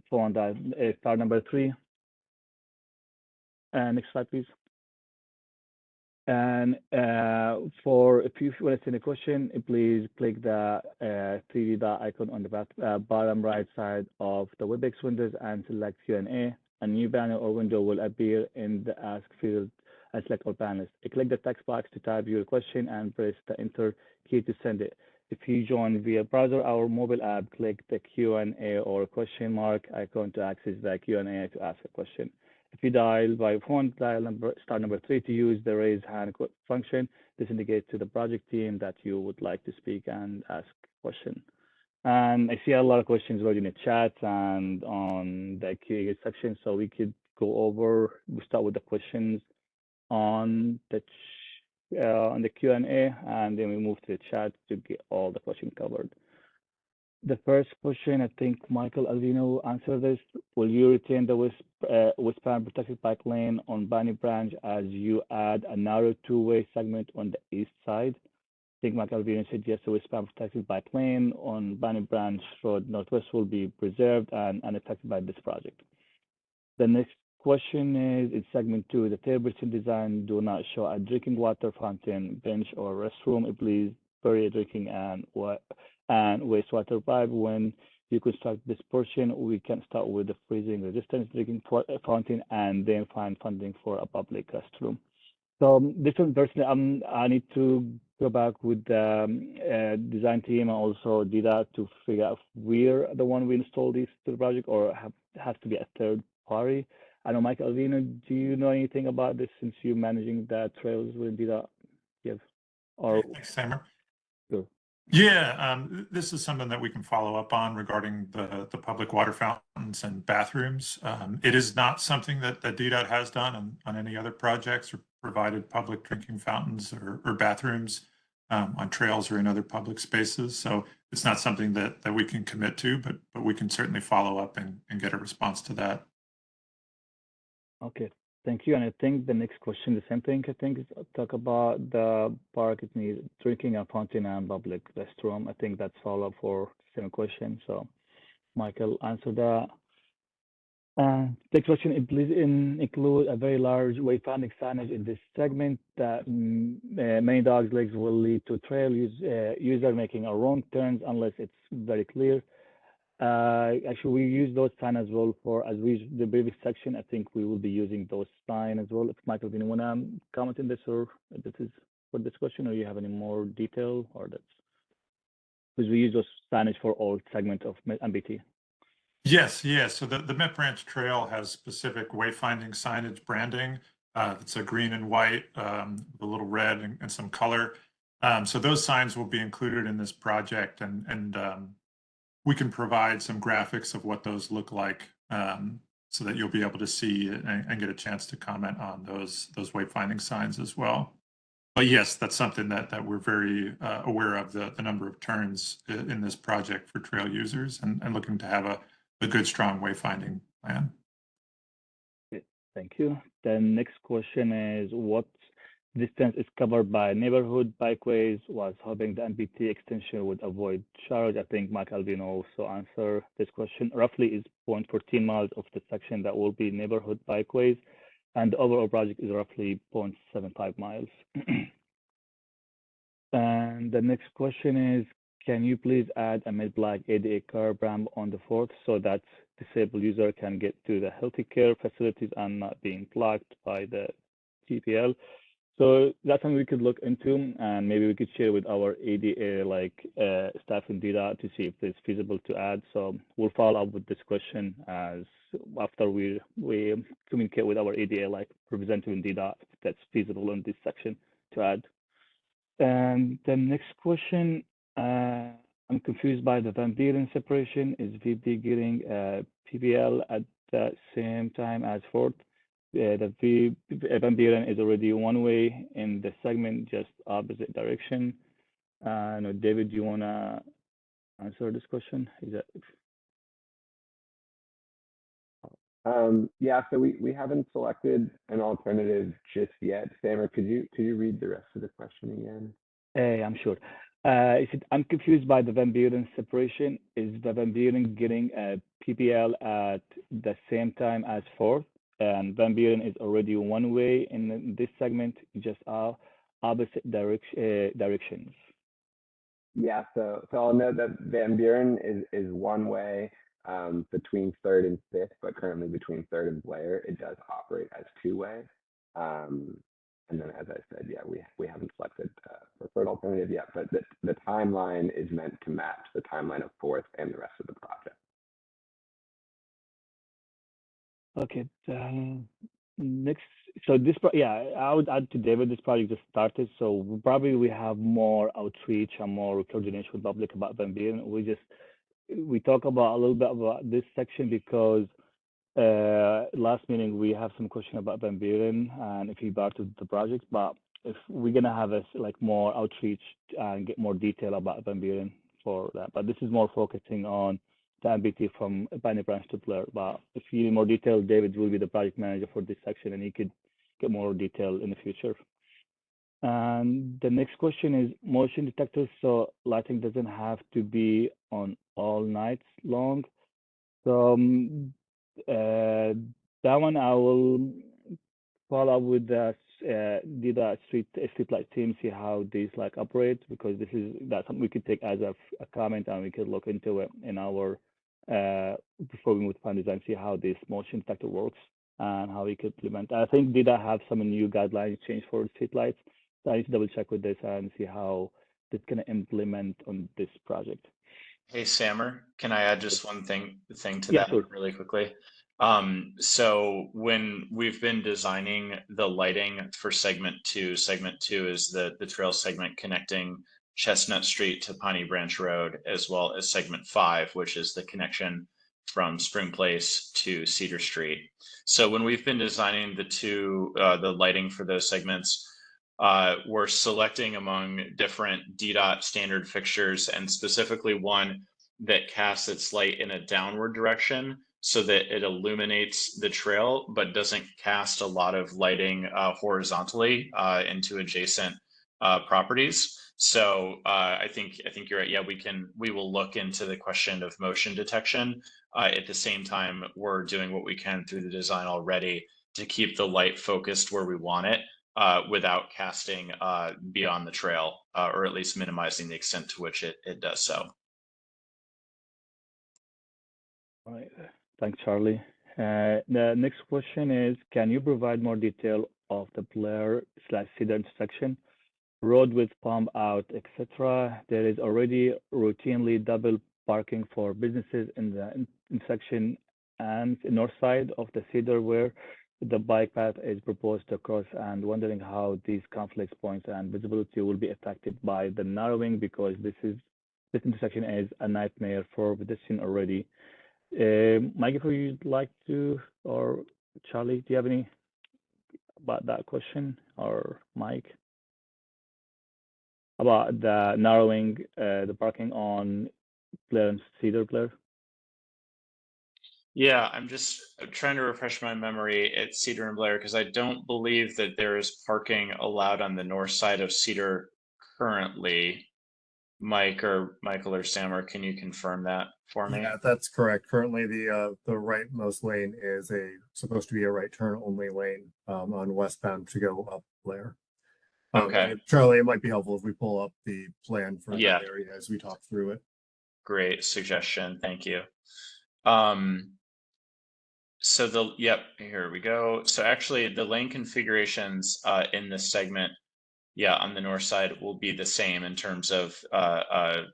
phone, dial star number 3. Next slide, please. And for if you want to send a question, please click the 3D dot icon on the bottom right side of the WebEx windows and select Q&A. A new banner or window will appear in the Ask field and select all panelists. Click the text box to type your question and press the Enter key to send it. If you join via browser or mobile app, click the Q&A or question mark icon to access the Q&A to ask a question. If you dial by phone, dial star number 3 to use the raise hand function. This indicates to the project team that you would like to speak and ask a question. And I see a lot of questions already in the chat and on the Q&A section, so we could go over. We start with the questions on the Q&A, and then we move to the chat to get all the questions covered. The first question, I think Michael Alvino answered this. Will you retain the westbound protected bike lane on Piney Branch as you add a narrow two-way segment on the east side? I think Michael Alvino said yes, the westbound protected bike lane on Piney Branch Road Northwest will be preserved and unaffected by this project. The next question is, in segment 2, the Taberson design do not show a drinking water fountain, bench, or restroom. Please bury a drinking and wastewater pipe. When you construct this portion, we can start with the freezing resistance drinking fountain and then find funding for a public restroom. So this one personally, I need to go back with the design team and also DDOT to figure out where the one we install this to the project, or has to be a third party. I know, Mike Alvino, do you know anything about this since you're managing the trails with DDOT? Yes. Or thanks, Samer. Sure. Yeah, this is something that we can follow up on regarding the public water fountains and bathrooms. It is not something that DDOT has done on any other projects or provided public drinking fountains or bathrooms on trails or in other public spaces. So it's not something that we can commit to, but we can certainly follow up and get a response to that. Okay, thank you. And I think the next question, the same thing, I think, is talk about the park. It needs drinking a fountain and public restroom. I think that's follow up for the same question. So Michael answered that. Next question, please include a very large wayfinding signage in this segment that many dogs' legs will lead to trail user making a wrong turns unless it's very clear. Actually, we use those signs as well for, as we the previous section. I think we will be using those signs as well. If Michael, do you want to comment on this, or this is for this question, or you have any more detail, or that's because we use those signage for all segments of MBT. Yes. So the Met Branch Trail has specific wayfinding signage branding. It's a green and white, a little red and some color. So those signs will be included in this project, and we can provide some graphics of what those look like, so that you'll be able to see and get a chance to comment on those wayfinding signs as well. But yes, that's something that we're very aware of, the number of turns in this project for trail users, and looking to have a good, strong wayfinding plan. Thank you. The next question is, what distance is covered by neighborhood bikeways? Was hoping the MBT extension would avoid charge. I think Mike Alvino also answered this question. Roughly is 0.14 miles of the section that will be neighborhood bikeways, and the overall project is roughly 0.75 miles. And the next question is, can you please add a mid-black ADA curb ramp on the 4th so that disabled user can get to the healthy care facilities and not being blocked by the TPL? So that's something we could look into, and maybe we could share with our ADA staff in DDOT to see if it's feasible to add. So we'll follow up with this question as after we communicate with our ADA representative in DDOT if that's feasible in this section to add. And the next question, I'm confused by the Van Buren separation. Is VB getting PBL at the same time as Ford? The Van Buren is already one way in the segment, just opposite direction. No, David, do you want to answer this question? Is that... Yeah, so we haven't selected an alternative just yet. Samer, could you read the rest of the question again? I'm sure. I'm confused by the Van Buren separation. Is the Van Buren getting a PBL at the same time as Ford? and Van Buren is already one way in this segment, just opposite directions. Yeah, so I'll note that Van Buren is one way between 3rd and 5th, but currently between 3rd and Blair, it does operate as two-way. And then, as I said, yeah, we haven't selected preferred alternative yet, but the timeline is meant to match the timeline of 4th and the rest of the project. Okay, next, so this, I would add to David, this project just started, so probably we have more outreach and more coordination with public about Van Buren. We talk about a little bit about this section because last meeting we have some question about Van Buren and if he part of the project, but if we're gonna have like more outreach and get more detail about Van Buren for that, but this is more focusing on the MBT from Piney Branch to Blair. But if you need more detail, David will be the project manager for this section and he could get more detail in the future. And the next question is motion detectors. So lighting doesn't have to be on all nights long. So that one I will follow up with the DDOT street light team, see how these like operate, because that's something we could take as a comment and we could look into it in our performing with plan design, see how this motion detector works and how we could implement. I think DDOT have some new guidelines change for street lights. So I need to double check with this and see how this can implement on this project. Hey, Samer, can I add just one thing to Yeah, that sure. really quickly? So when we've been designing the lighting for segment two is the trail segment connecting Chestnut Street to Piney Branch Road, as well as segment 5, which is the connection from Spring Place to Cedar Street. So when we've been designing the lighting for those segments, we're selecting among different DDOT standard fixtures, and specifically one that casts its light in a downward direction so that it illuminates the trail, but doesn't cast a lot of lighting horizontally into adjacent properties. So I think you're right. Yeah, we will look into the question of motion detection. At the same time, we're doing what we can through the design already to keep the light focused where we want it, without casting beyond the trail, or at least minimizing the extent to which it does so. All right, thanks, Charlie. The next question is, can you provide more detail of the Blair/Cedar intersection? Road with pump out, etc. There is already routinely double parking for businesses in the intersection and north side of the Cedar where the bike path is proposed to cross, and wondering how these conflict points and visibility will be affected by the narrowing, because this intersection is a nightmare for pedestrians already. Mike, if you'd like to, or Charlie, do you have any about that question, or Mike? About the narrowing, the parking on Blair and Cedar, Blair? Yeah, I'm just trying to refresh my memory at Cedar and Blair, because I don't believe that there is parking allowed on the north side of Cedar currently. Michael or Samer, can you confirm that for me? Yeah, that's correct. Currently, the rightmost lane is supposed to be a right turn only lane on westbound to go up Blair. Okay. Charlie, it might be helpful if we pull up the plan for Yeah. that area as we talk through it. Great suggestion. Thank you. So here we go. So actually the lane configurations in this segment, on the north side will be the same in terms of a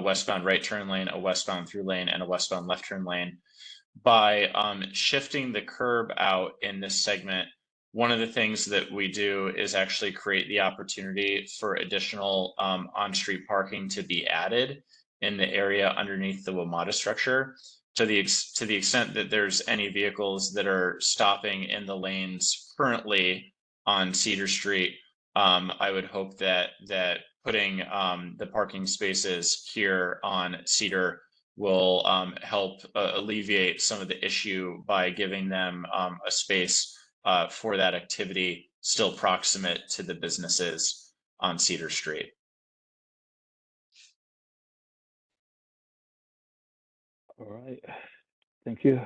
westbound right turn lane, a westbound through lane, and a westbound left turn lane. By shifting the curb out in this segment, one of the things that we do is actually create the opportunity for additional on-street parking to be added in the area underneath the WMATA structure, to the extent that there's any vehicles that are stopping in the lanes currently on Cedar Street. I would hope that putting the parking spaces here on Cedar will help alleviate some of the issue by giving them a space for that activity still proximate to the businesses on Cedar Street. All right, thank you.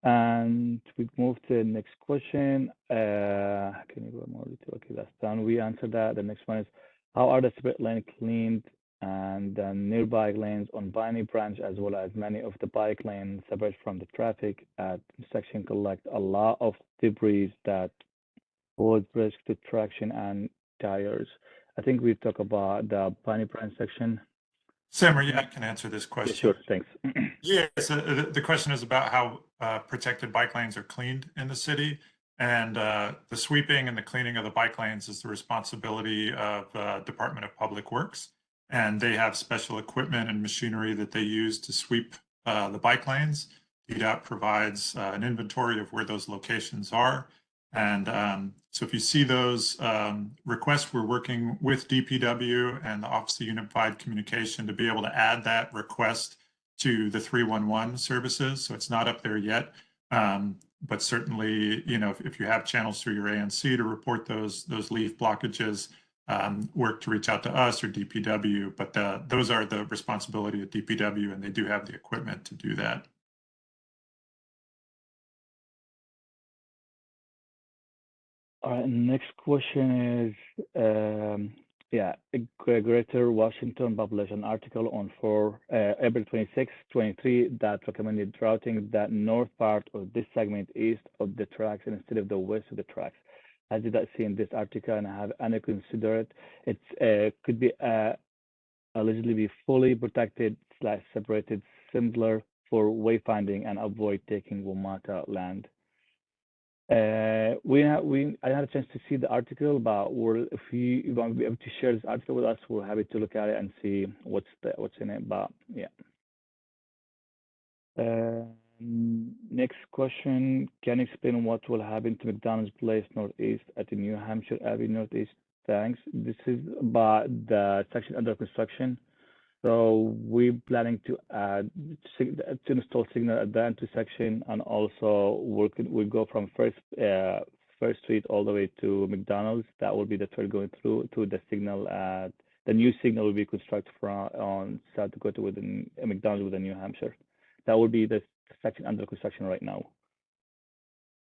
And we move to the next question. Can you go more detail? Okay, that's done. We answered that. The next one is, how are the separate lanes cleaned and the nearby lanes on Piney Branch, as well as many of the bike lanes separate from the traffic at section collect a lot of debris that pose risk to traction and tires? I think we talked about the Piney Branch section. Samar, yeah, I can answer this Yeah, question. sure, thanks. Yeah, so the question is about how protected bike lanes are cleaned in the city. And the sweeping and the cleaning of the bike lanes is the responsibility of Department of Public Works. And they have special equipment and machinery that they use to sweep the bike lanes. DDOT provides an inventory of where those locations are. And so if you see those requests, we're working with DPW and the Office of Unified Communication to be able to add that request to the 311 services. So it's not up there yet. But certainly, you know, if you have channels through your ANC to report those leaf blockages, work to reach out to us or DPW. But those are the responsibility of DPW, and they do have the equipment to do that. All right, next question is, Greater Washington published an article on April 26, 23 that recommended routing the north part of this segment east of the tracks instead of the west of the tracks. I did not see in this article and have any considered it could be allegedly be fully protected / separated, simpler for wayfinding and avoid taking WMATA land. I had a chance to see the article, but if you want to be able to share this article with us, we're happy to look at it and see what's in it. But yeah. Next question: can you explain what will happen to McDonald's Place Northeast at the New Hampshire Avenue Northeast? Thanks. This is about the section under construction. So we're planning to add to install signal at the intersection, and also we go from First Street all the way to McDonald's. That will be the trail going through to the signal at the new signal will be constructed on South Dakota within McDonald's within New Hampshire. That will be the section under construction right now.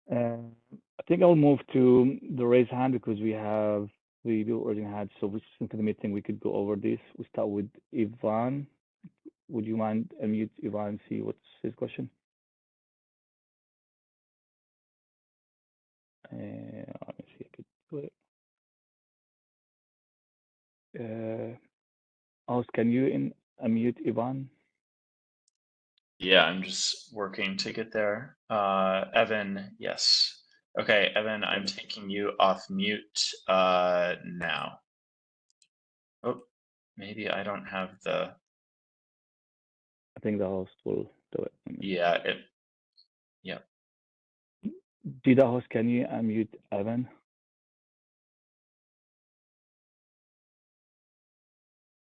I think I'll move to the raise hand because we already had, so we into the meeting, we could go over this. We start with Ivan. Would you mind unmute Ivan and see what's his question? Let me see if I could do it. Can you unmute Ivan? Yeah, I'm just working to get there. Evan, yes. Okay, Evan, I'm taking you off mute now. Oh, maybe I don't have the... I think the host will do it. Yeah, Did the host, can you unmute Evan?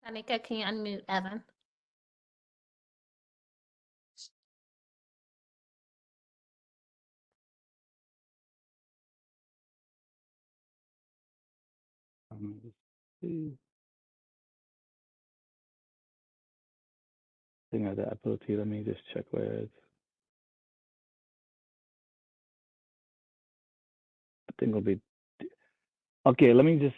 Anika, can you unmute Evan? I think I have the ability. Let me just check with. I think it'll be okay. Let me just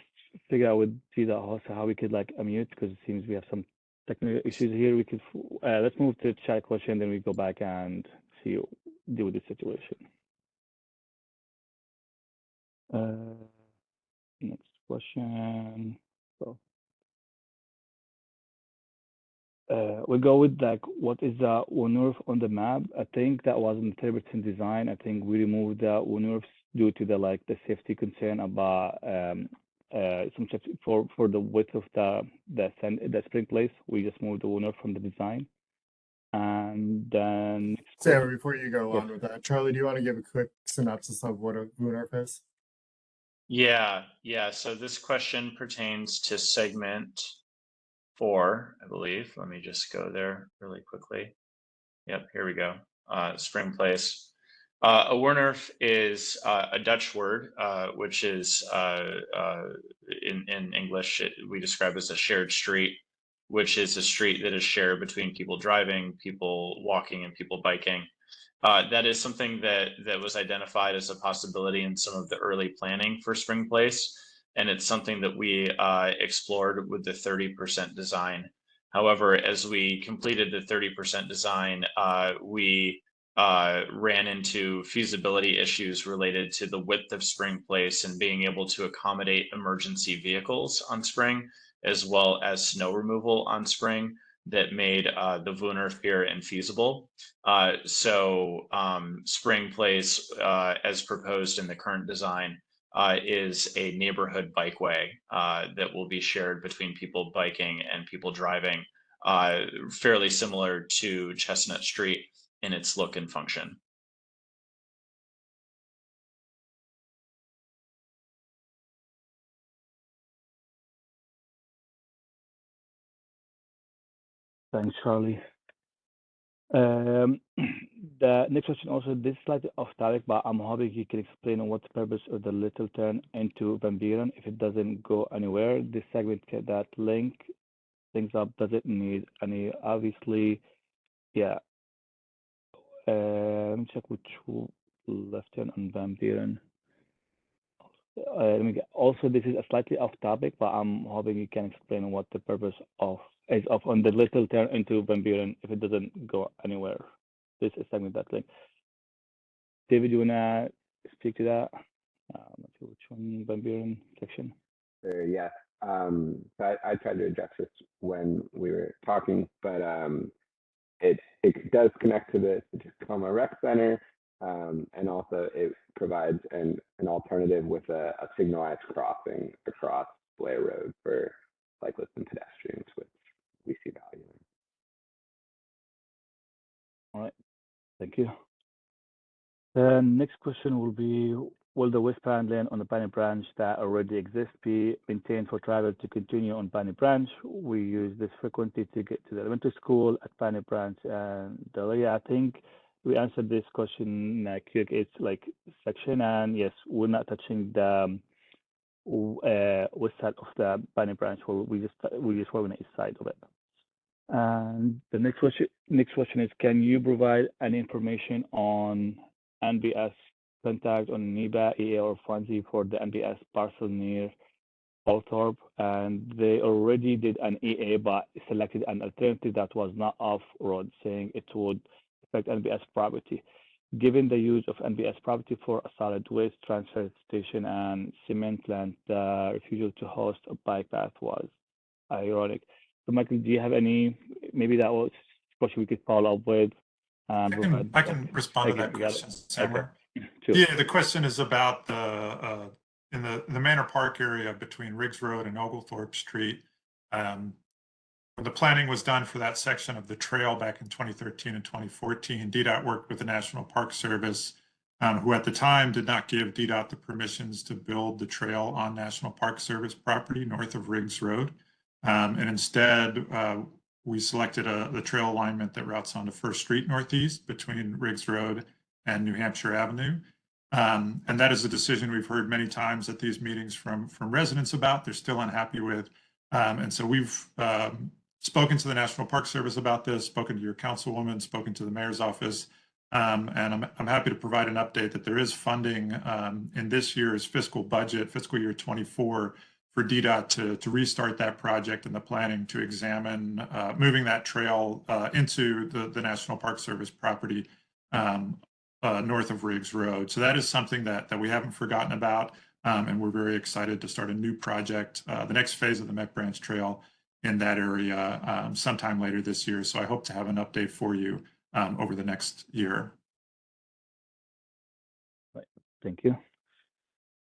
figure out with Gita also how we could like unmute, because it seems we have some technical issues here. We could let's move to the chat question, then we go back and deal with the situation. Next question. So we go with like what is the WNURF on the map? I think that wasn't 30% design. I think we removed the WNURFs due to the safety concern about some safety for the width of the spring place. We just moved the WNURF from the design. And then Sarah, before you go on with that, Charlie, do you want to give a quick synopsis of what a WNURF is? Yeah. So this question pertains to segment 4, I believe. Let me just go there really quickly. Yep, here we go. Spring place. A WNURF is a Dutch word, which is in English we describe as a shared street, which is a street that is shared between people driving, people walking, and people biking. That is something that was identified as a possibility in some of the early planning for Spring Place, and it's something that we explored with the 30% design. However, as we completed the 30% design, we ran into feasibility issues related to the width of Spring Place and being able to accommodate emergency vehicles on Spring, as well as snow removal on Spring, that made the Wooner Pier infeasible. Spring Place, as proposed in the current design, is a neighborhood bikeway that will be shared between people biking and people driving, fairly similar to Chestnut Street in its look and function. Thanks, Charlie. The next question also, this is slightly off topic, but I'm hoping you can explain what's the purpose of the little turn into Van Buren if it doesn't go anywhere. This segment that link things up, does it need any? Obviously, yeah. Let me check which left turn on Van Buren. Let me get, also, this is a slightly off topic, but I'm hoping you can explain what the purpose of is of on the little turn into Van Buren if it doesn't go anywhere. This is segment that link. David, you wanna speak to that? I'm not sure which one, Van Buren section. Yes. I tried to address this when we were talking, but it does connect to the Takoma Rec Center, and also it provides an alternative with a signalized crossing across Blair Road for cyclists and pedestrians, which we see value in. All right, thank you. The next question will be, will the westbound lane on the Piney Branch that already exists be maintained for travel to continue on Piney Branch? We use this frequently to get to the elementary school at Piney Branch and Delia. I think we answered this question in Q8 like section, and yes, we're not touching the west side of the Piney Branch. We just were on the east side of it. And the next question is, can you provide any information on NBS contact on NEBA, EA, or FUNZI for the NBS parcel near Althorpe? And they already did an EA, but selected an alternative that was not off-road, saying it would affect NBS property. Given the use of NBS property for a solid waste transfer station and cement plant, the refusal to host a bike path was ironic. So, Michael, do you have any? Maybe that was a question we could follow up with. I can respond to that question, Samuel. Okay. Sure. Yeah, the question is about the in the Manor Park area between Riggs Road and Oglethorpe Street. When the planning was done for that section of the trail back in 2013 and 2014, DDOT worked with the National Park Service, who at the time did not give DDOT the permissions to build the trail on National Park Service property north of Riggs Road. And instead, we selected the trail alignment that routes onto First Street Northeast between Riggs Road and New Hampshire Avenue. And that is a decision we've heard many times at these meetings from residents about, they're still unhappy with. And so we've spoken to the National Park Service about this, spoken to your councilwoman, spoken to the mayor's office. And I'm happy to provide an update that there is funding in this year's fiscal budget, fiscal year 24, for DDOT to restart that project and the planning to examine moving that trail into the National Park Service property north of Riggs Road. So that is something that we haven't forgotten about, and we're very excited to start a new project, the next phase of the Met Branch Trail in that area sometime later this year. So I hope to have an update for you over the next year. Right. Thank you.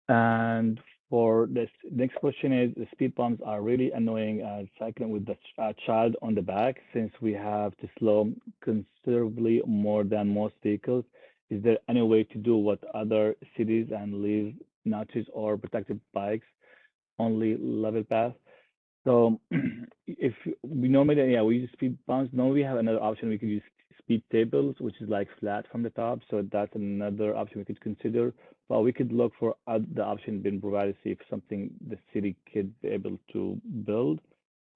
And for this next question is, the speed bumps are really annoying cycling with the child on the back, since we have to slow considerably more than most vehicles. Is there any way to do what other cities and leave notches or protected bikes only level path? So if we normally, yeah, we use speed bumps. Now we have another option. We could use speed tables, which is like flat from the top. So that's another option we could consider. But we could look for the option being provided, see if something the city could be able to build.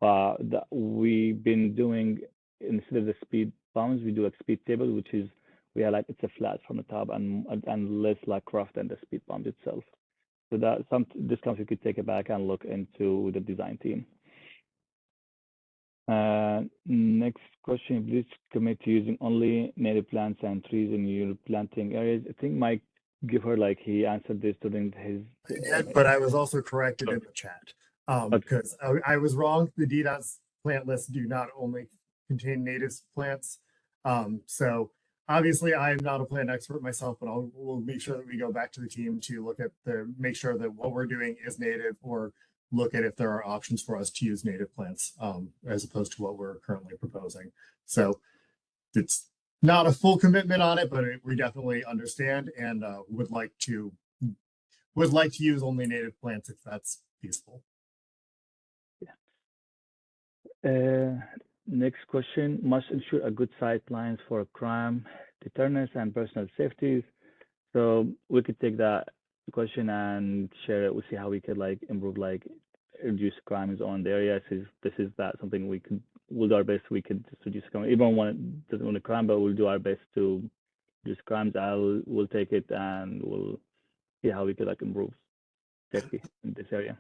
That we've been doing, instead of the speed bumps, we do a speed table, which is we are like it's a flat from the top and less like rough than the speed bump itself. So that some discounts we could take it back and look into the design team. Next question, please commit to using only native plants and trees in your planting areas. I think Mike give her like he answered this during his. But I was also corrected in the chat because I was wrong. The DDOT's plant lists do not only contain native plants. So obviously I am not a plant expert myself, but we'll make sure that we go back to the team to look at make sure that what we're doing is native, or look at if there are options for us to use native plants as opposed to what we're currently proposing. So it's not a full commitment on it, but we definitely understand and would like to use only native plants if that's feasible. Yeah. Next question, must ensure a good sight lines for crime deterrence and personal safety. So we could take that question and share it. We'll see how we could like improve, like reduce crimes on the area. This is that something we'll do our best. We could just reduce crime. Everyone doesn't want a crime, but we'll do our best to reduce crimes. We'll take it and we'll see how we could like improve safety in this area.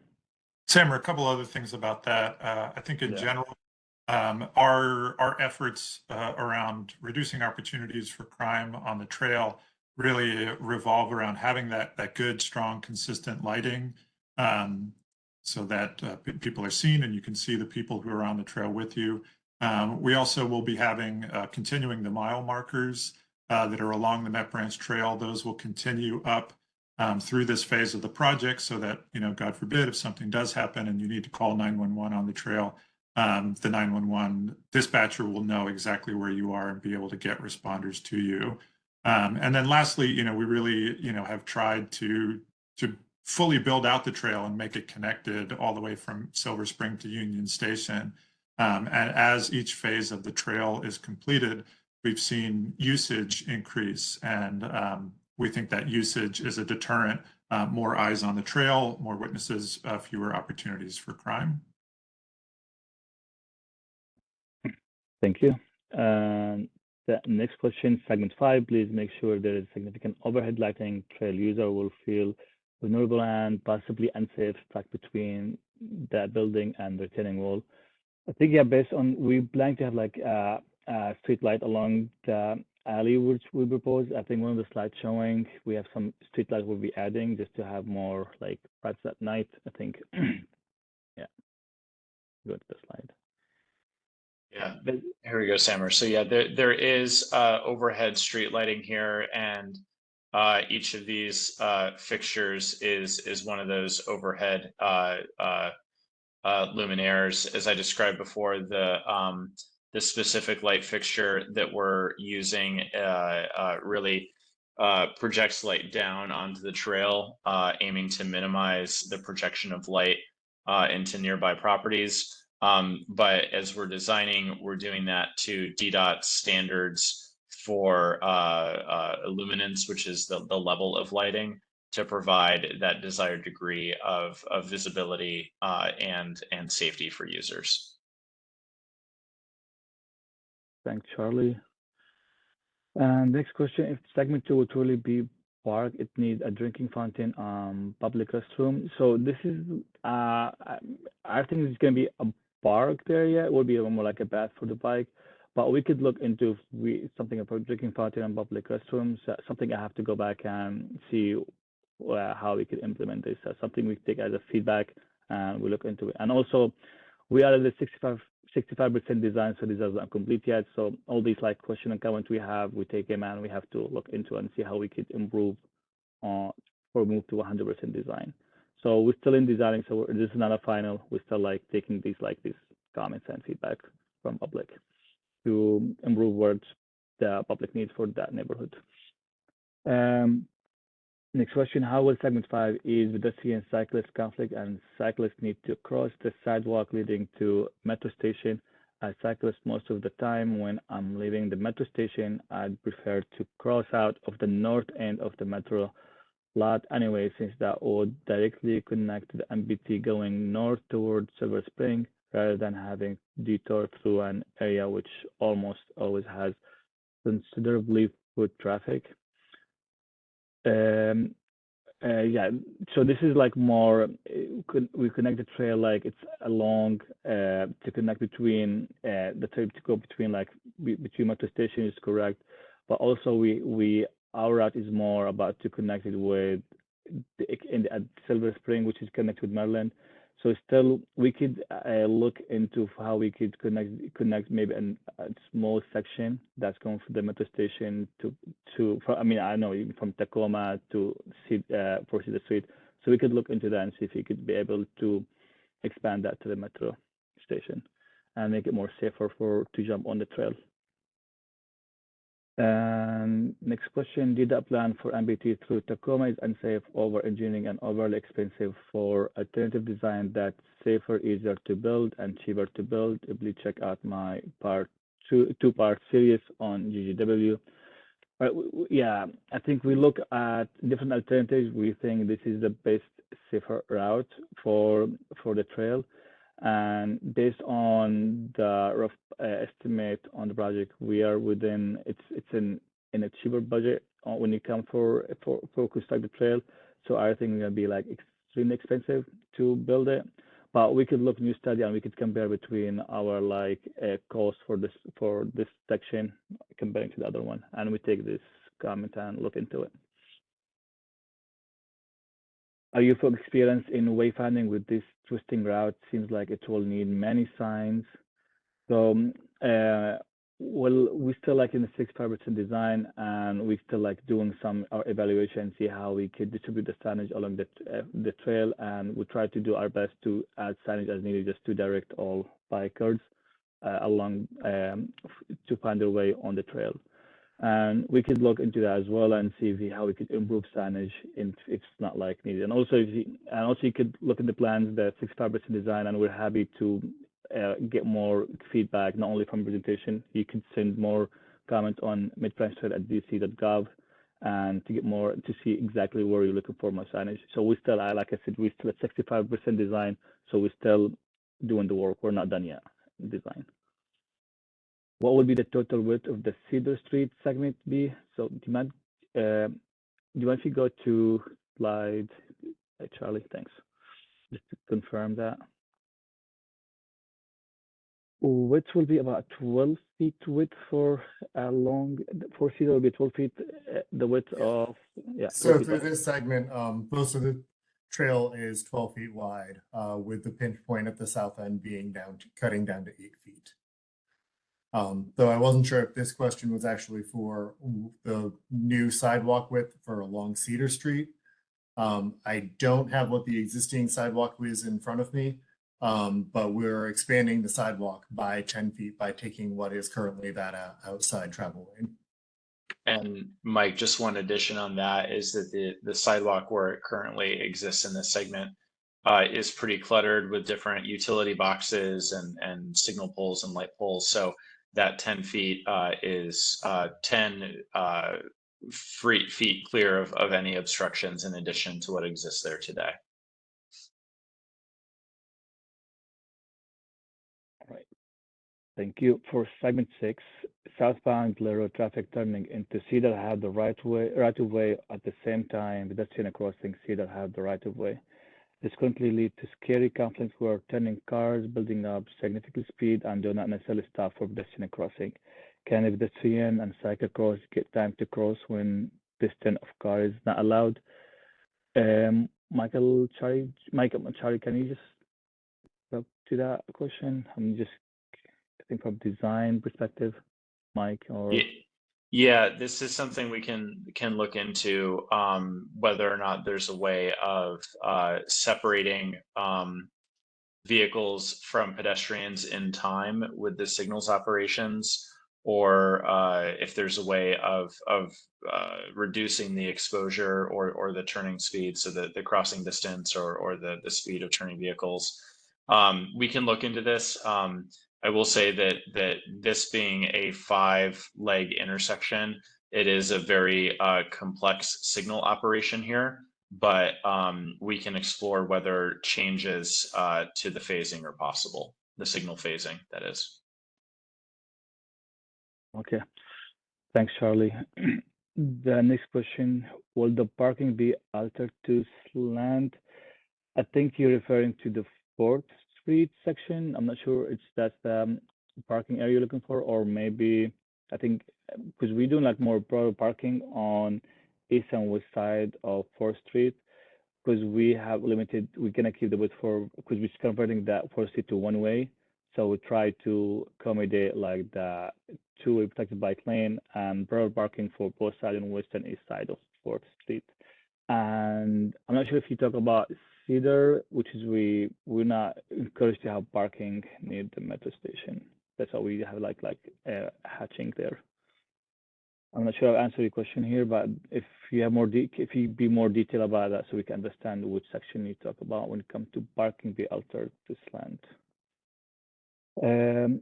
Sam, a couple other things about that. I think in general, our efforts around reducing opportunities for crime on the trail really revolve around having that good, strong, consistent lighting so that people are seen and you can see the people who are on the trail with you. We also will be having continuing the mile markers that are along the Met Branch Trail. Those will continue up through this phase of the project so that, God forbid, if something does happen and you need to call 911 on the trail, the 911 dispatcher will know exactly where you are and be able to get responders to you. And then lastly, we really, have tried to fully build out the trail and make it connected all the way from Silver Spring to Union Station. And as each phase of the trail is completed, we've seen usage increase. And we think that usage is a deterrent, more eyes on the trail, more witnesses, fewer opportunities for crime. Thank you. The next question, segment 5, please make sure there is significant overhead lighting. Trail user will feel vulnerable and possibly unsafe stuck between that building and the retaining wall. I think, based on, we plan to have like a street light along the alley, which we propose. I think one of the slides showing, we have some street light we'll be adding just to have more like lights at night, I think. Yeah, go to the slide. Yeah, here we go, Sammer. So yeah, there is overhead street lighting here, and each of these fixtures is one of those overhead luminaires. As I described before, the specific light fixture that we're using really projects light down onto the trail, aiming to minimize the projection of light into nearby properties. But as we're designing, we're doing that to DDOT standards for illuminance, which is the level of lighting, to provide that desired degree of visibility and safety for users. Thanks, Charlie. And next question, if segment 2 will truly be park, it needs a drinking fountain, public restroom. So this is, I think it's going to be a parked area. It will be a little more like a bath for the bike, but we could look into something about drinking fountain and public restrooms. Something I have to go back and see how we could implement this. Something we take as a feedback and we look into it. And also, we are at the 65% design, so this is not complete yet. So all these like question and comments we take them and we have to look into and see how we could improve or move to 100% design. So we're still in designing, so this is not a final. We're still like taking these comments and feedback from public to improve what the public needs for that neighborhood. Next question, how will segment 5 ease pedestrian cyclist conflict and cyclists need to cross the sidewalk leading to metro station? As cyclist, most of the time when I'm leaving the metro station, I'd prefer to cross out of the north end of the metro lot anyway, since that would directly connect to the MBT going north towards Silver Spring, rather than having detour through an area which almost always has considerably foot traffic. Yeah, so this is like more, we connect the trail like it's along to connect between the trail to go between like between metro station is correct, but also our route is more about to connect it with at Silver Spring, which is connected with Maryland. So still, we could look into how we could connect maybe a small section that's going from the metro station I mean, I know from Takoma to for Cedar Street. So we could look into that and see if we could be able to expand that to the metro station and make it more safer to jump on the trail. And next question, did the plan for MBT through Takoma is unsafe, over engineering and overly expensive for alternative design that's safer, easier to build and cheaper to build? Please check out my two-part series on GGW. Yeah, I think we look at different alternatives. We think this is the best safer route for the trail. And based on the rough estimate on the project, we are within it's in a cheaper budget when you come for construct the trail. So I think it's gonna be like extremely expensive to build it. But we could look new study and we could compare between our like cost for this section comparing to the other one, and we take this comment and look into it. Are you folks experienced in wayfinding with this twisting route? Seems like it will need many signs. So, well, we still like in the 65% design, and we still like doing our evaluation, see how we could distribute the signage along the trail, and we try to do our best to add signage as needed, just to direct all bikers along to find their way on the trail. And we could look into that as well and see how we could improve signage if it's not like needed. And also, you could look at the plans, the 65% design, and we're happy to get more feedback, not only from presentation. You can send more comments on midbranchtrail@dc.gov and to get more to see exactly where you're looking for more signage. So we still, like I said, we still at 65% design, so we're still doing the work. We're not done yet in design. What would be the total width of the Cedar Street segment be? So do you mind if you go to slide, Charlie, thanks, just to confirm that. Width will be about 12 feet width for Cedar will be 12 feet, the width of, yeah. So through this segment, most of the trail is 12 feet wide, with the pinch point at the south end being cutting down to 8 feet. Though I wasn't sure if this question was actually for the new sidewalk width for along Cedar Street. I don't have what the existing sidewalk is in front of me, but we're expanding the sidewalk by 10 feet by taking what is currently that outside travel lane. And Mike, just one addition on that is that the sidewalk where it currently exists in this segment is pretty cluttered with different utility boxes and signal poles and light poles. So that 10 feet is 10 feet clear of any obstructions in addition to what exists there today. All right. Thank you. For segment 6, southbound Blair Rd traffic turning into Cedar have the right of way at the same time pedestrian crossing Cedar have the right of way. This currently leads to scary conflicts where turning cars building up significant speed and do not necessarily stop for pedestrian crossing. Can a pedestrian and cycle cross get time to cross when distance of car is not allowed? Charlie, can you just go to that question? I'm just, I think from design perspective, Mike, or yeah, this is something we can look into, whether or not there's a way of separating vehicles from pedestrians in time with the signals operations, or if there's a way of reducing the exposure or the turning speed, so that the crossing distance or the speed of turning vehicles. We can look into this. I will say that this being a 5-leg intersection, it is a very complex signal operation here, but we can explore whether changes to the phasing are possible, the signal phasing, that is. okay. Thanks, Charlie. The next question, will the parking be altered to slant? I think you're referring to the 4th Street section. I'm not sure that's the parking area you're looking for, or maybe I think because we do like more broader parking on east and west side of 4th Street, because we have limited, we're gonna keep the width for, because we're converting that 4th Street to one way. So we try to accommodate like the two-way protected bike lane and broader parking for both sides and west and east side of 4th Street. And I'm not sure if you talk about Cedar, which is we're not encouraged to have parking near the metro station. That's why we have like hatching there. I'm not sure I've answered your question here, but if you have if you be more detail about that, so we can understand which section you talk about when it comes to parking be altered to slant.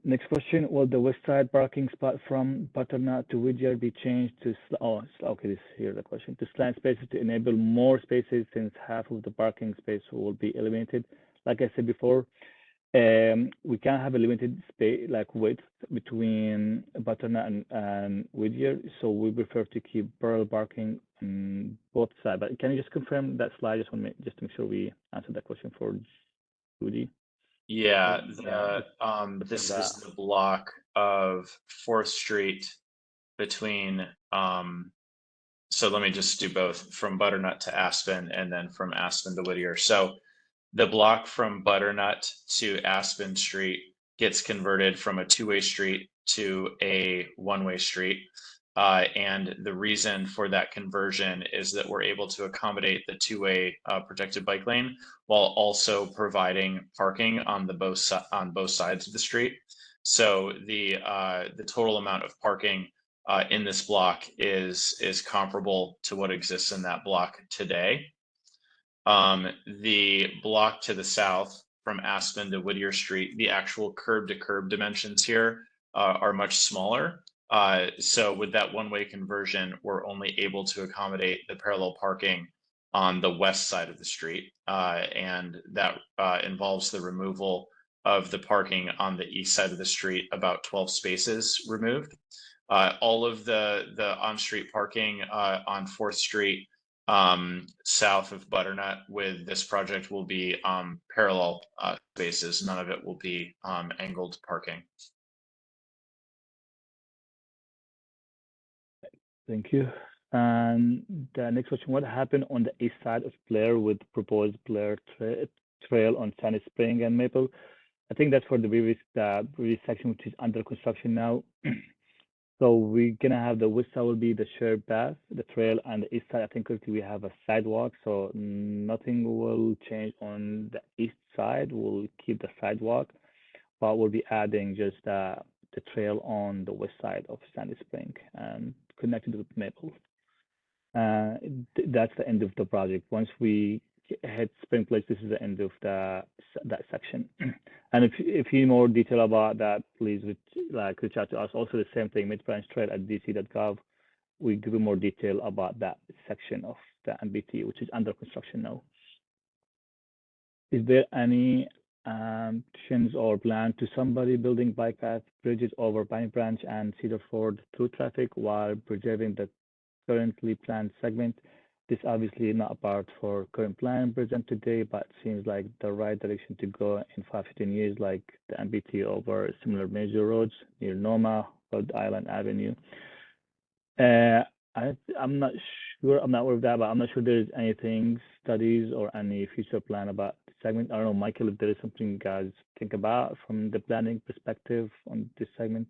Next question, will the west side parking spot from Butternut to Whittier be changed to, okay, this here the question, to slant spaces to enable more spaces since half of the parking space will be eliminated? Like I said before, we can have a limited space, like width between Butternut and Whittier, so we prefer to keep parallel parking on both sides. But can you just confirm that slide? Just to make sure we answer that question for Judy. Yeah, this is the block of 4th Street between, so let me just do both, from Butternut to Aspen and then from Aspen to Whittier. So the block from Butternut to Aspen Street gets converted from a two-way street to a one-way street. And the reason for that conversion is that we're able to accommodate the two-way protected bike lane while also providing parking on both sides of the street. So the total amount of parking in this block is comparable to what exists in that block today. The block to the south from Aspen to Whittier Street, the actual curb to curb dimensions here are much smaller. So with that one-way conversion, we're only able to accommodate the parallel parking on the west side of the street. And that involves the removal of the parking on the east side of the street, about 12 spaces removed. All of the on-street parking on 4th Street south of Butternut with this project will be parallel spaces. None of it will be angled parking. Thank you. And the next question, what happened on the east side of Blair with proposed Blair Trail on Sandy Spring and Maple? I think that's for the previous section, which is under construction now. So we're gonna have the west side will be the shared path, the trail, and the east side, I think currently we have a sidewalk, so nothing will change on the east side. We'll keep the sidewalk, but we'll be adding just the trail on the west side of Sandy Spring and connected with Maple. That's the end of the project. Once we hit Spring Place, this is the end of that section. And if you need more detail about that, please reach out to us. Also, the same thing, Mid-Branch Trail at dc.gov. We give you more detail about that section of the MBT, which is under construction now. Is there any options or plan to somebody building bike path bridges over Piney Branch and Cedar Ford through traffic while preserving the currently planned segment? This obviously not a part for current plan present today, but seems like the right direction to go in 5-15 years, like the MBT over similar major roads near Noma, Rhode Island Avenue. I'm not sure, I'm not aware of that, but I'm not sure there's anything, studies or any future plan about the segment. I don't know, Michael, if there is something you guys think about from the planning perspective on this segment.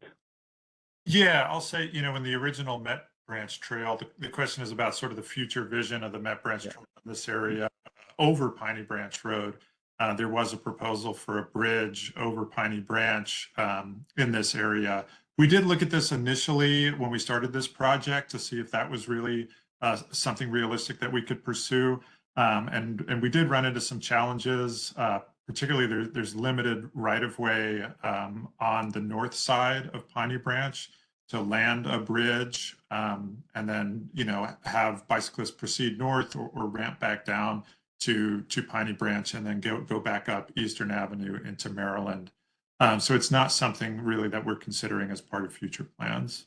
Yeah, I'll say, in the original Met Branch Trail, the question is about sort of the future vision of the Met Branch Trail in this area over Piney Branch Road. There was a proposal for a bridge over Piney Branch in this area. We did look at this initially when we started this project to see if that was really something realistic that we could pursue. And we did run into some challenges, particularly there's limited right-of-way on the north side of Piney Branch to land a bridge and then, have bicyclists proceed north or ramp back down to Piney Branch and then go back up Eastern Avenue into Maryland. So it's not something really that we're considering as part of future plans.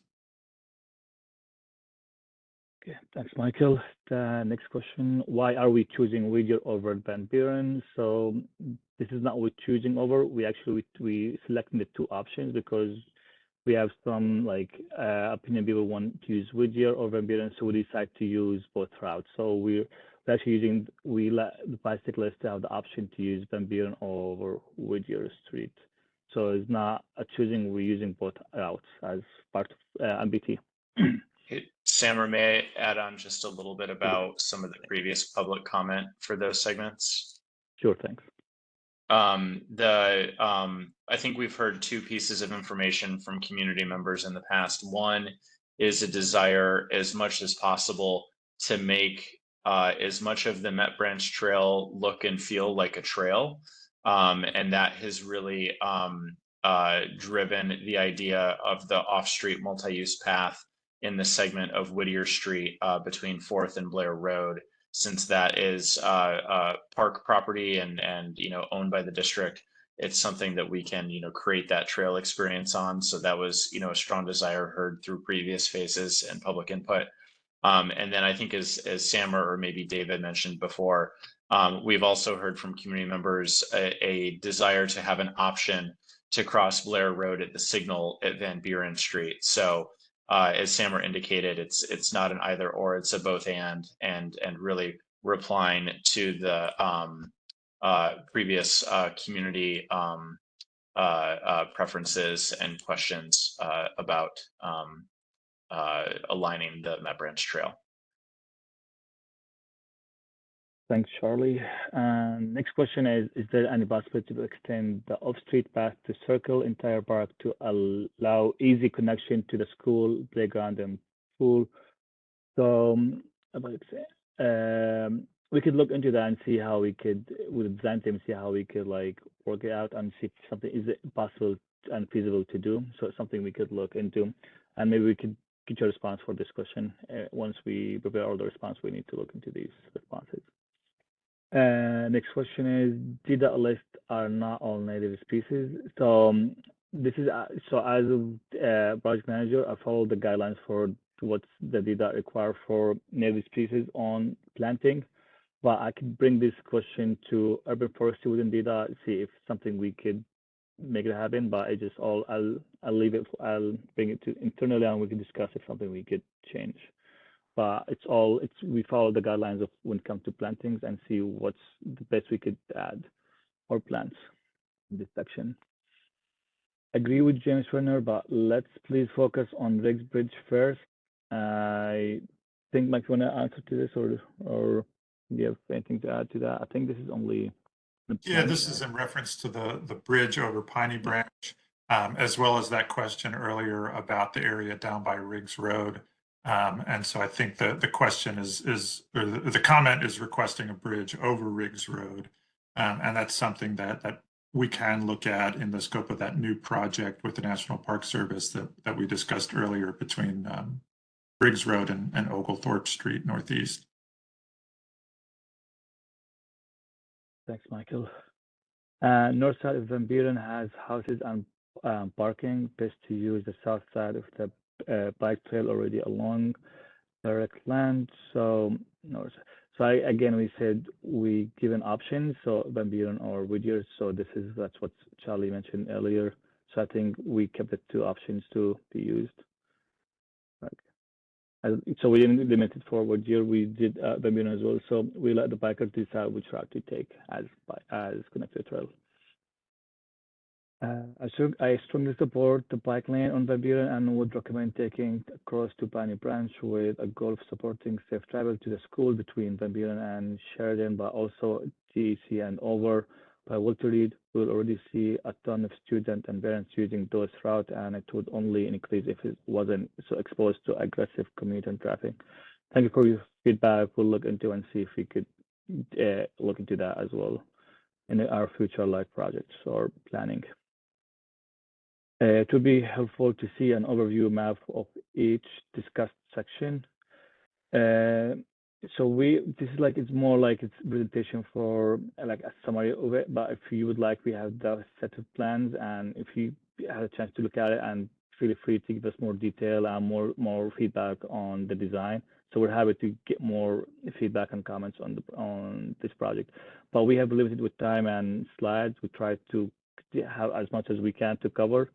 Okay, thanks, Michael. The next question, why are we choosing Whittier over Van Buren? So this is not what we're choosing over. We selecting the two options because we have some opinion people want to use Whittier or Van Buren, so we decide to use both routes. So we're actually we let the bicyclists have the option to use Van Buren over Whittier Street. So it's not a choosing, we're using both routes as part of MBT. Hey, Sam, may I add on just a little bit about some of the previous public comment for those segments? Sure, thanks. I think we've heard two pieces of information from community members in the past. One is a desire as much as possible to make as much of the Met Branch Trail look and feel like a trail. And that has really driven the idea of the off-street multi-use path in the segment of Whittier Street between 4th and Blair Road, since that is park property and owned by the district. It's something that we can create that trail experience on. So that was a strong desire heard through previous phases and public input. And then I think as Sam or maybe David mentioned before, we've also heard from community members a desire to have an option to cross Blair Road at the signal at Van Buren Street. So as Sammer indicated, it's not an either or, it's a both and really replying to the previous community preferences and questions about aligning the Met Branch Trail. Thanks, Charlie. Next question is there any possibility to extend the off-street path to circle entire park to allow easy connection to the school, playground, and pool? So, we could look into that and see how we could, with the design team, see how we could work it out and see if something is possible and feasible to do. So it's something we could look into, and maybe we could get your response for this question. Once we prepare all the response, we need to look into these responses. Next question is, DDOT list are not all native species. So this is so as a project manager, I follow the guidelines for what's the DDOT require for native species on planting. But I could bring this question to urban forestry within DDOT, see if something we could make it happen. But I'll leave it. I'll bring it to internally, and we can discuss if something we could change. But we follow the guidelines of when it comes to plantings and see what's the best we could add or plants in this section. Agree with James Werner, but let's please focus on Riggs Bridge first. I think Mike, you want to answer to this, or do you have anything to add to that? I think this is only. Yeah, this is in reference to the bridge over Piney Branch, as well as that question earlier about the area down by Riggs Road. And so I think the question or the comment is requesting a bridge over Riggs Road. And that's something that we can look at in the scope of that new project with the National Park Service that we discussed earlier between Riggs Road and Oglethorpe Street Northeast. Thanks, Michael. North side of Van Buren has houses and parking. Best to use the south side of the bike trail already along direct land. So again, we said we given options, so Van Buren or Whittier. So that's what Charlie mentioned earlier. So I think we kept the two options to be used. So we didn't limit it for Whittier. We did Van Buren as well. So we let the bikers decide which route to take as connected trail. I strongly support the bike lane on Van Buren and would recommend taking across to Piney Branch with a goal of supporting safe travel to the school between Van Buren and Sheridan, but also GEC and over by Walter Reed. We'll already see a ton of students and parents using those routes, and it would only increase if it wasn't so exposed to aggressive commute and traffic. Thank you for your feedback. We'll look into and see if we could look into that as well in our future projects or planning. It would be helpful to see an overview map of each discussed section. So this is it's more like it's presentation for a summary of it. But if you would like, we have the set of plans, and if you have a chance to look at it, and feel free to give us more detail and more feedback on the design, So we're happy to get more feedback and comments on this project. But we have limited with time and slides. We try to have as much as we can to cover,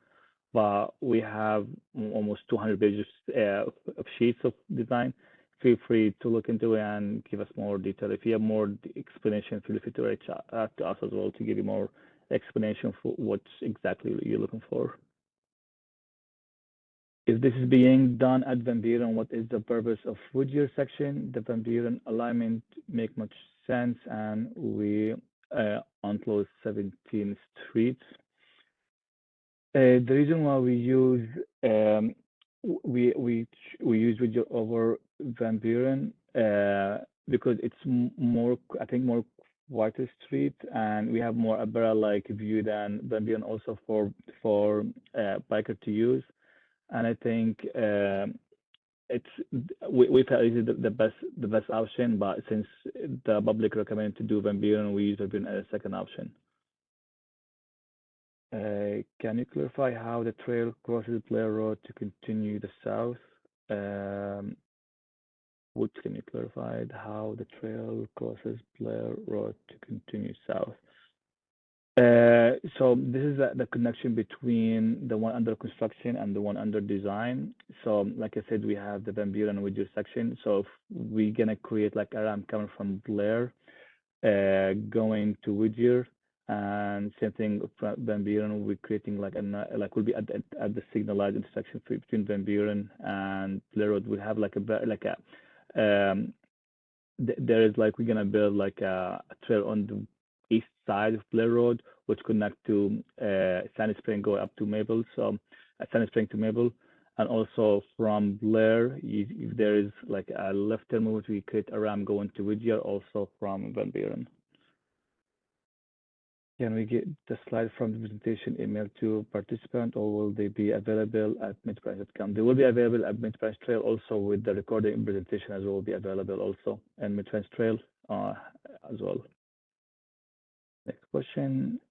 but we have almost 200 pages of sheets of design. Feel free to look into it and give us more detail. If you have more explanation, feel free to reach out to us as well to give you more explanation for what exactly you're looking for. If this is being done at Van Buren, what is the purpose of Whittier section? The Van Buren alignment make much sense, and we unclose 17 streets. The reason why we use we use Whittier over Van Buren because it's more, I think, more wider street, and we have more umbrella-like view than Van Buren, also for biker to use. And I think it's we felt this is the best option, but since the public recommended to do Van Buren, we use Van Buren as a second option. Can you clarify how the trail crosses Blair Road to continue the south? Which can you clarify how the trail crosses Blair Road to continue south? So this is the connection between the one under construction and the one under design. So like I said, we have the Van Buren and Whittier section. So if we're gonna create like a ramp coming from Blair, going to Whittier, and same thing from Van Buren, we're creating like we'll be at the signalized intersection between Van Buren and Blair Road. We have like there is like we're gonna build like a trail on the east side of Blair Road, which connect to Sandy Spring, go up to Maple. So Sandy Spring to Maple, and also from Blair, if there is like a left turn movement, we create a ramp going to Whittier, also from Van Buren. Can we get the slide from the presentation emailed to participant, or will they be available at midbranch.com? They will be available at Midbranch Trail, also with the recording presentation as well, will be available also in Midbranch Trail as well. Next question.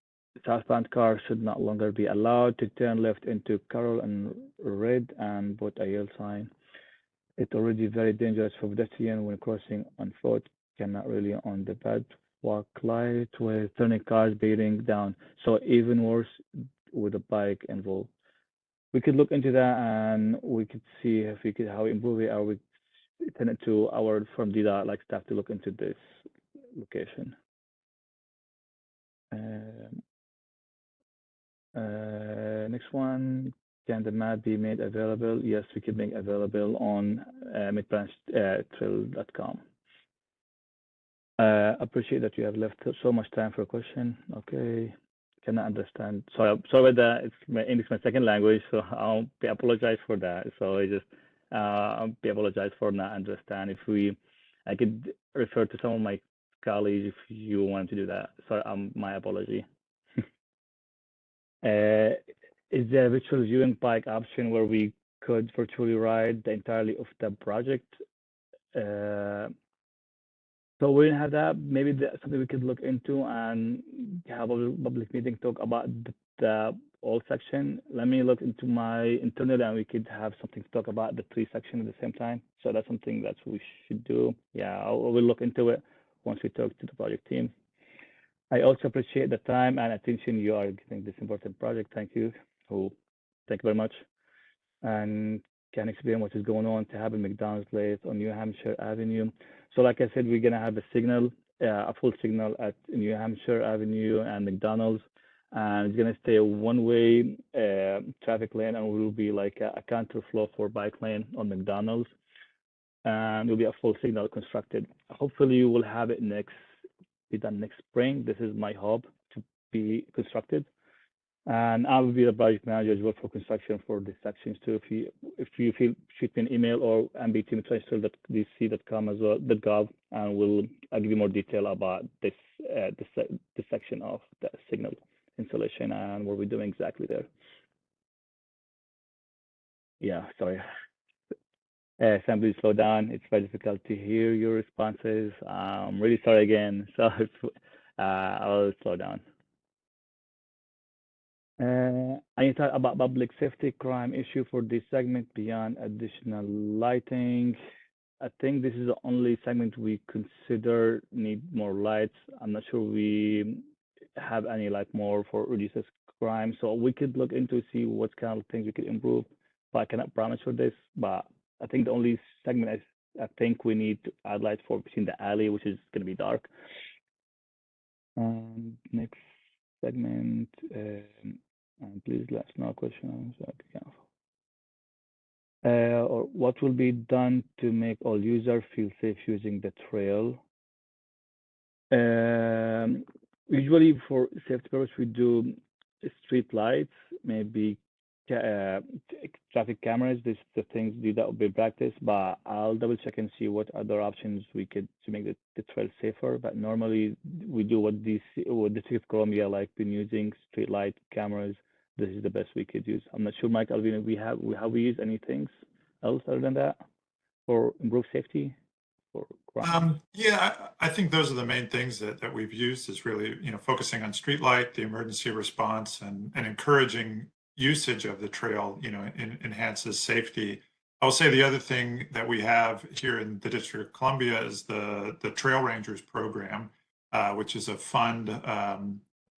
Southbound cars should not longer be allowed to turn left into Carroll and Red and put a yield sign. It's already very dangerous for pedestrians when crossing on foot, cannot really on the bad walk light with turning cars bearing down. So even worse with a bike involved. We could look into that and we could see if we could how improve it, or we send it to our from DDOT like staff to look into this location. Next one, can the map be made available? Yes, we can make available on midbranchtrail.com. Appreciate that you have left so much time for a question. Okay, cannot understand. Sorry about that. It's English, my second language, so I'll apologize for that. So I just apologize for not understand. I could refer to some of my colleagues if you want to do that. Sorry, my apology. Is there a virtual viewing bike option where we could virtually ride the entirety of the project? So we didn't have that. Maybe that's something we could look into and have a public meeting talk about the all section. Let me look into my internal and we could have something to talk about the 3 sections at the same time. So that's something that we should do. Yeah, we'll look into it once we talk to the project team. I also appreciate the time and attention you are giving this important project. Thank you. Thank you very much. And can explain what is going on to have a McDonald's place on New Hampshire Avenue. So like I said, we're gonna have a signal, a full signal at New Hampshire Avenue and McDonald's, and it's gonna stay a one-way traffic lane, and will be like a counterflow for bike lane on McDonald's, and will be a full signal constructed. Hopefully, you will have it be done next spring. This is my hope to be constructed. And I will be the project manager as well for construction for these sections too. If you feel, shoot me an email or mbteam@dc.com as well, .gov, and I'll give you more detail about this section of the signal installation and what we're doing exactly there. Yeah, sorry. Sam, please slow down. It's very difficult to hear your responses. I'm really sorry again. So I'll slow down. I talk about public safety crime issue for this segment beyond additional lighting. I think this is the only segment we consider need more lights. I'm not sure we have any like more for reduces crime, so we could look into see what kind of things we could improve. But I cannot promise for this. But I think the only segment I think we need to add lights for between the alley, which is going to be dark. Next segment, and please let us know a question. Or what will be done to make all users feel safe using the trail? Usually for safety purposes, we do street lights, maybe traffic cameras. This the things that will be practice, but I'll double check and see what other options we could to make the trail safer. But normally we do what the District of Columbia like been using street light cameras. This is the best we could use. I'm not sure, Mike, Alvina, have we used any things else other than that for improved safety? Yeah, I think those are the main things that we've used is really, focusing on street light, the emergency response, and encouraging usage of the trail, enhances safety. I'll say the other thing that we have here in the District of Columbia is the Trail Rangers program, which is a fund, a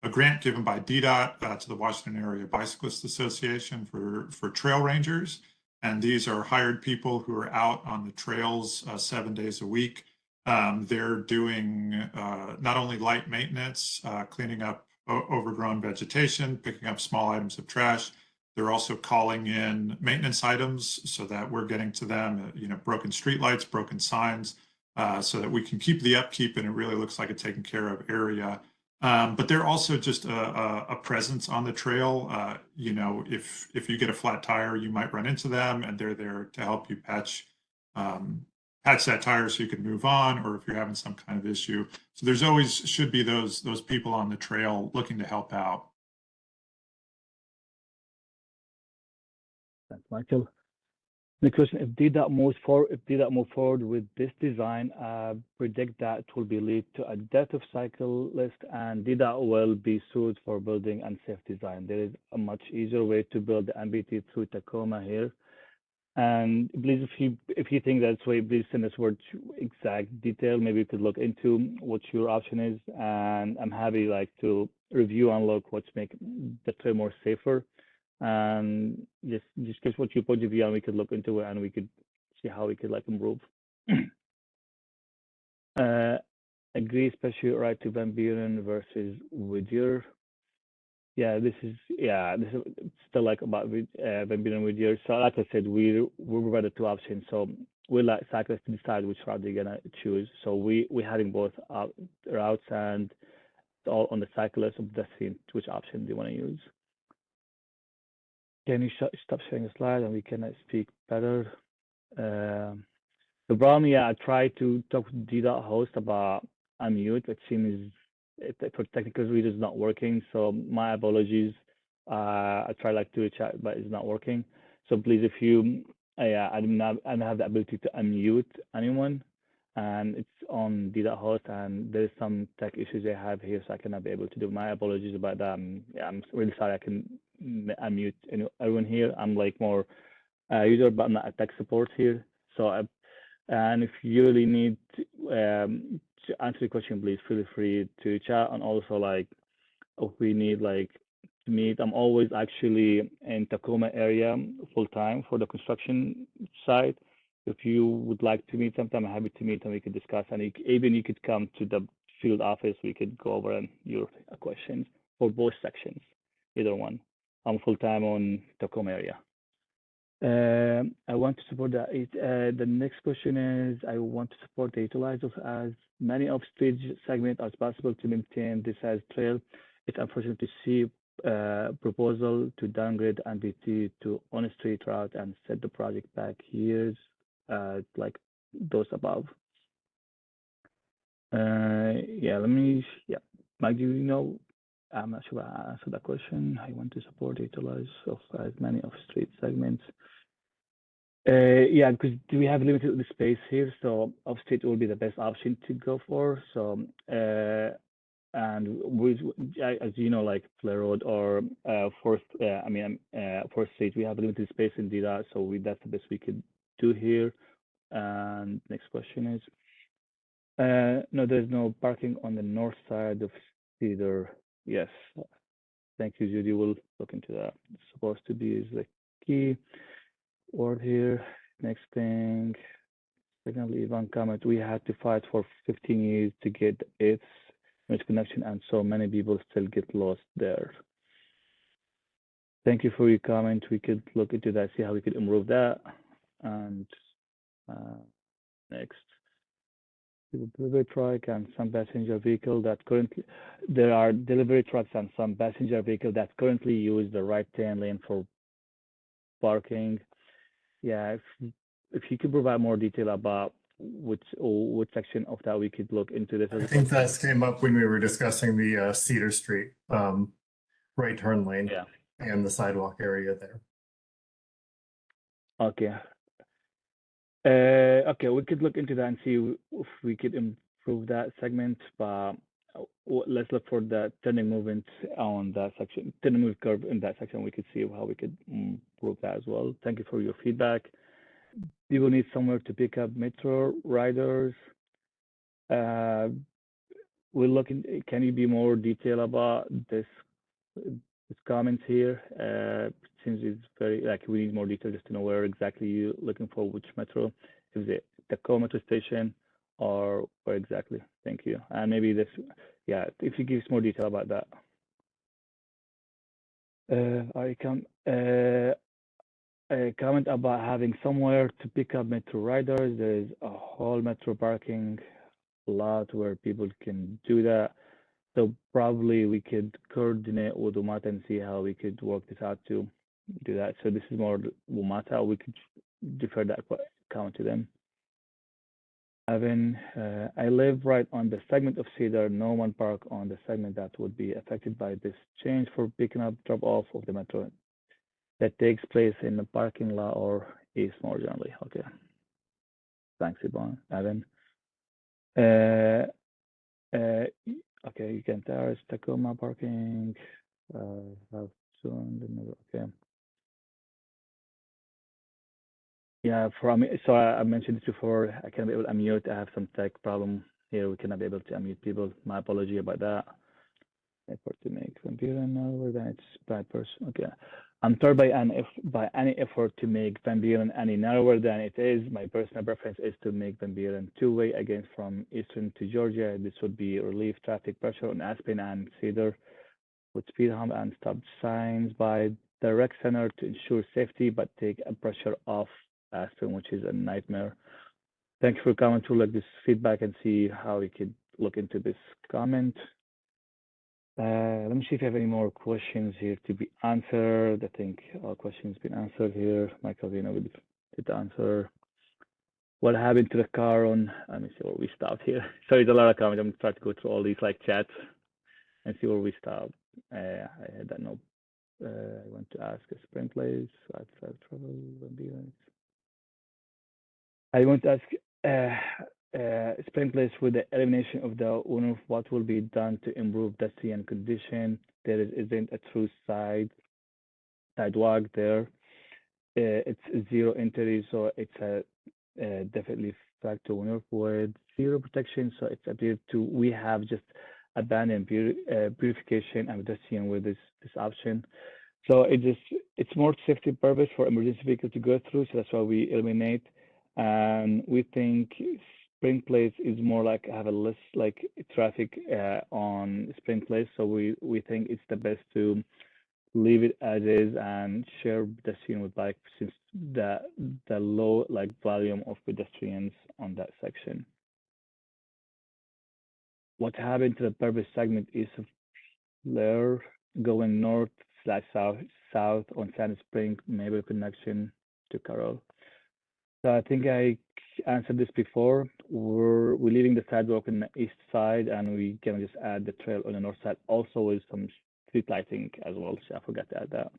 grant given by DDOT to the Washington Area Bicyclist Association for trail rangers. And these are hired people who are out on the trails 7 days a week. They're doing not only light maintenance, cleaning up overgrown vegetation, picking up small items of trash. They're also calling in maintenance items so that we're getting to them, broken streetlights, broken signs, so that we can keep the upkeep and it really looks like a taken care of area. But they're also just a presence on the trail. If you get a flat tire, you might run into them, and they're there to help you patch that tire so you can move on, or if you're having some kind of issue. So there's always should be those people on the trail looking to help out. Thanks, Michael. The question: if DDOT moves forward with this design, predict that it will be lead to a death of cyclists, and DDOT will be sued for building unsafe design. There is a much easier way to build the MBT through Takoma here. And please, if you think that's way, please send us word exact detail. Maybe you could look into what your option is, and I'm happy to review and look what's make the trail more safer. And just give what your point of view, and we could look into it, and we could see how we could improve. Agree, especially right to Van Buren versus Whittier. This is still about Van Buren Whittier. So like I said, we provided two options. So we let cyclists decide which route they're gonna choose. So we're having both routes, and it's all on the cyclist of deciding which option they want to use. Can you stop sharing the slide and we can speak better? The problem, I tried to talk to DDOT host about unmute. It seems for technical reasons not working. So my apologies. I tried to chat, but it's not working. So please, if you, I don't have the ability to unmute anyone, and it's on DDOT host, and there's some tech issues I have here, so I cannot be able to do. My apologies about that. I'm really sorry. I can unmute everyone here. I'm more user, but I'm not a tech support here. So, and if you really need to answer the question, please feel free to chat. And also, if we need to meet, I'm always actually in Takoma area full time for the construction site. If you would like to meet sometime, I'm happy to meet and we could discuss. And even you could come to the field office. We could go over your questions for both sections, either one. I'm full time on Takoma area. I want to support that. The next question is, I want to support the utilizers as many off-street segments as possible to maintain this as trail. It's unfortunate to see proposal to downgrade MBT to on-street route and set the project back years, like those above. Mike, do you know? I'm not sure I answered that question. I want to support the utilizers of as many off-street segments. Because we have limited space here, so off-street will be the best option to go for. So, and as you know, Blair Rd or Fourth Street, we have limited space in DDOT, so that's the best we could do here. And next question is, no, there's no parking on the north side of Cedar. Yes. Thank you, Judy. We'll look into that. It's supposed to be is the key word here. Next thing, secondly, one comment. We had to fight for 15 years to get its connection, and so many people still get lost there. Thank you for your comment. We could look into that, see how we could improve that. And next, delivery truck and some passenger vehicle that currently, there are delivery trucks and some passenger vehicle that currently use the right turn lane for parking. Yeah, if you could provide more detail about which section of that we could look into this. I think that came up when we were discussing the Cedar Street right turn lane. Yeah. And the sidewalk area there. Okay. Okay, we could look into that and see if we could improve that segment, but let's look for the turning movement on that section, turning move curve in that section. We could see how we could improve that as well. Thank you for your feedback. People need somewhere to pick up Metro riders. We're looking, can you be more detailed about this comments here? Since it's very, like, we need more detail just to know where exactly you're looking for, which metro. Is it Takoma metro station or where exactly? Thank you. And maybe this, yeah, if you give us more detail about that. I can a comment about having somewhere to pick up metro riders. There is a whole metro parking lot where people can do that. So probably we could coordinate with Umata and see how we could work this out to do that. So this is more Umata. We could defer that comment to them. Evan, I live right on the segment of Cedar. No one park on the segment that would be affected by this change for picking up drop off of the metro that takes place in the parking lot or east more generally. Okay. Thanks, Evan. Okay, you can terrace Takoma parking. Have soon. Okay. Yeah, so I mentioned this before. I can't be able to unmute. I have some tech problem here. We cannot be able to unmute people. My apology about that. Effort to make computer narrower than it's by person. Okay. I'm told by any effort to make Van Buren any narrower than it is. My personal preference is to make Van Buren two-way again from Eastern to Georgia. This would be relieve traffic pressure on Aspen and Cedar with speed hump and stop signs by the rec center to ensure safety, but take a pressure off Aspen, which is a nightmare. Thank you for coming to look this feedback and see how we could look into this comment. Let me see if you have any more questions here to be answered. I think all questions been answered here. Michael Vino did answer. What happened to the car on, let me see where we stopped here. Sorry, there's a lot of comments. I'm trying to go through all these like chats and see where we stopped. I had that note. I want to ask a spring place, outside travel, ambulance. I want to ask spring place with the elimination of the owner, what will be done to improve pedestrian condition? There isn't a true sidewalk there. It's zero entry, so it's a definitely factor owner with zero protection. So it's appeared to we have just abandoned purification and pedestrian with this option. So it's more safety purpose for emergency vehicle to go through. So that's why we eliminate. And we think Spring Place is more like have a less like traffic on Spring Place. So we think it's the best to leave it as is and share pedestrian with bike since the low like volume of pedestrians on that section. What happened to the purpose segment is Blair going north/south on Sand Spring, maybe connection to Carroll. So I think I answered this before. We're leaving the sidewalk on the east side, and we can just add the trail on the north side, also with some street lighting as well. So I forgot to add that.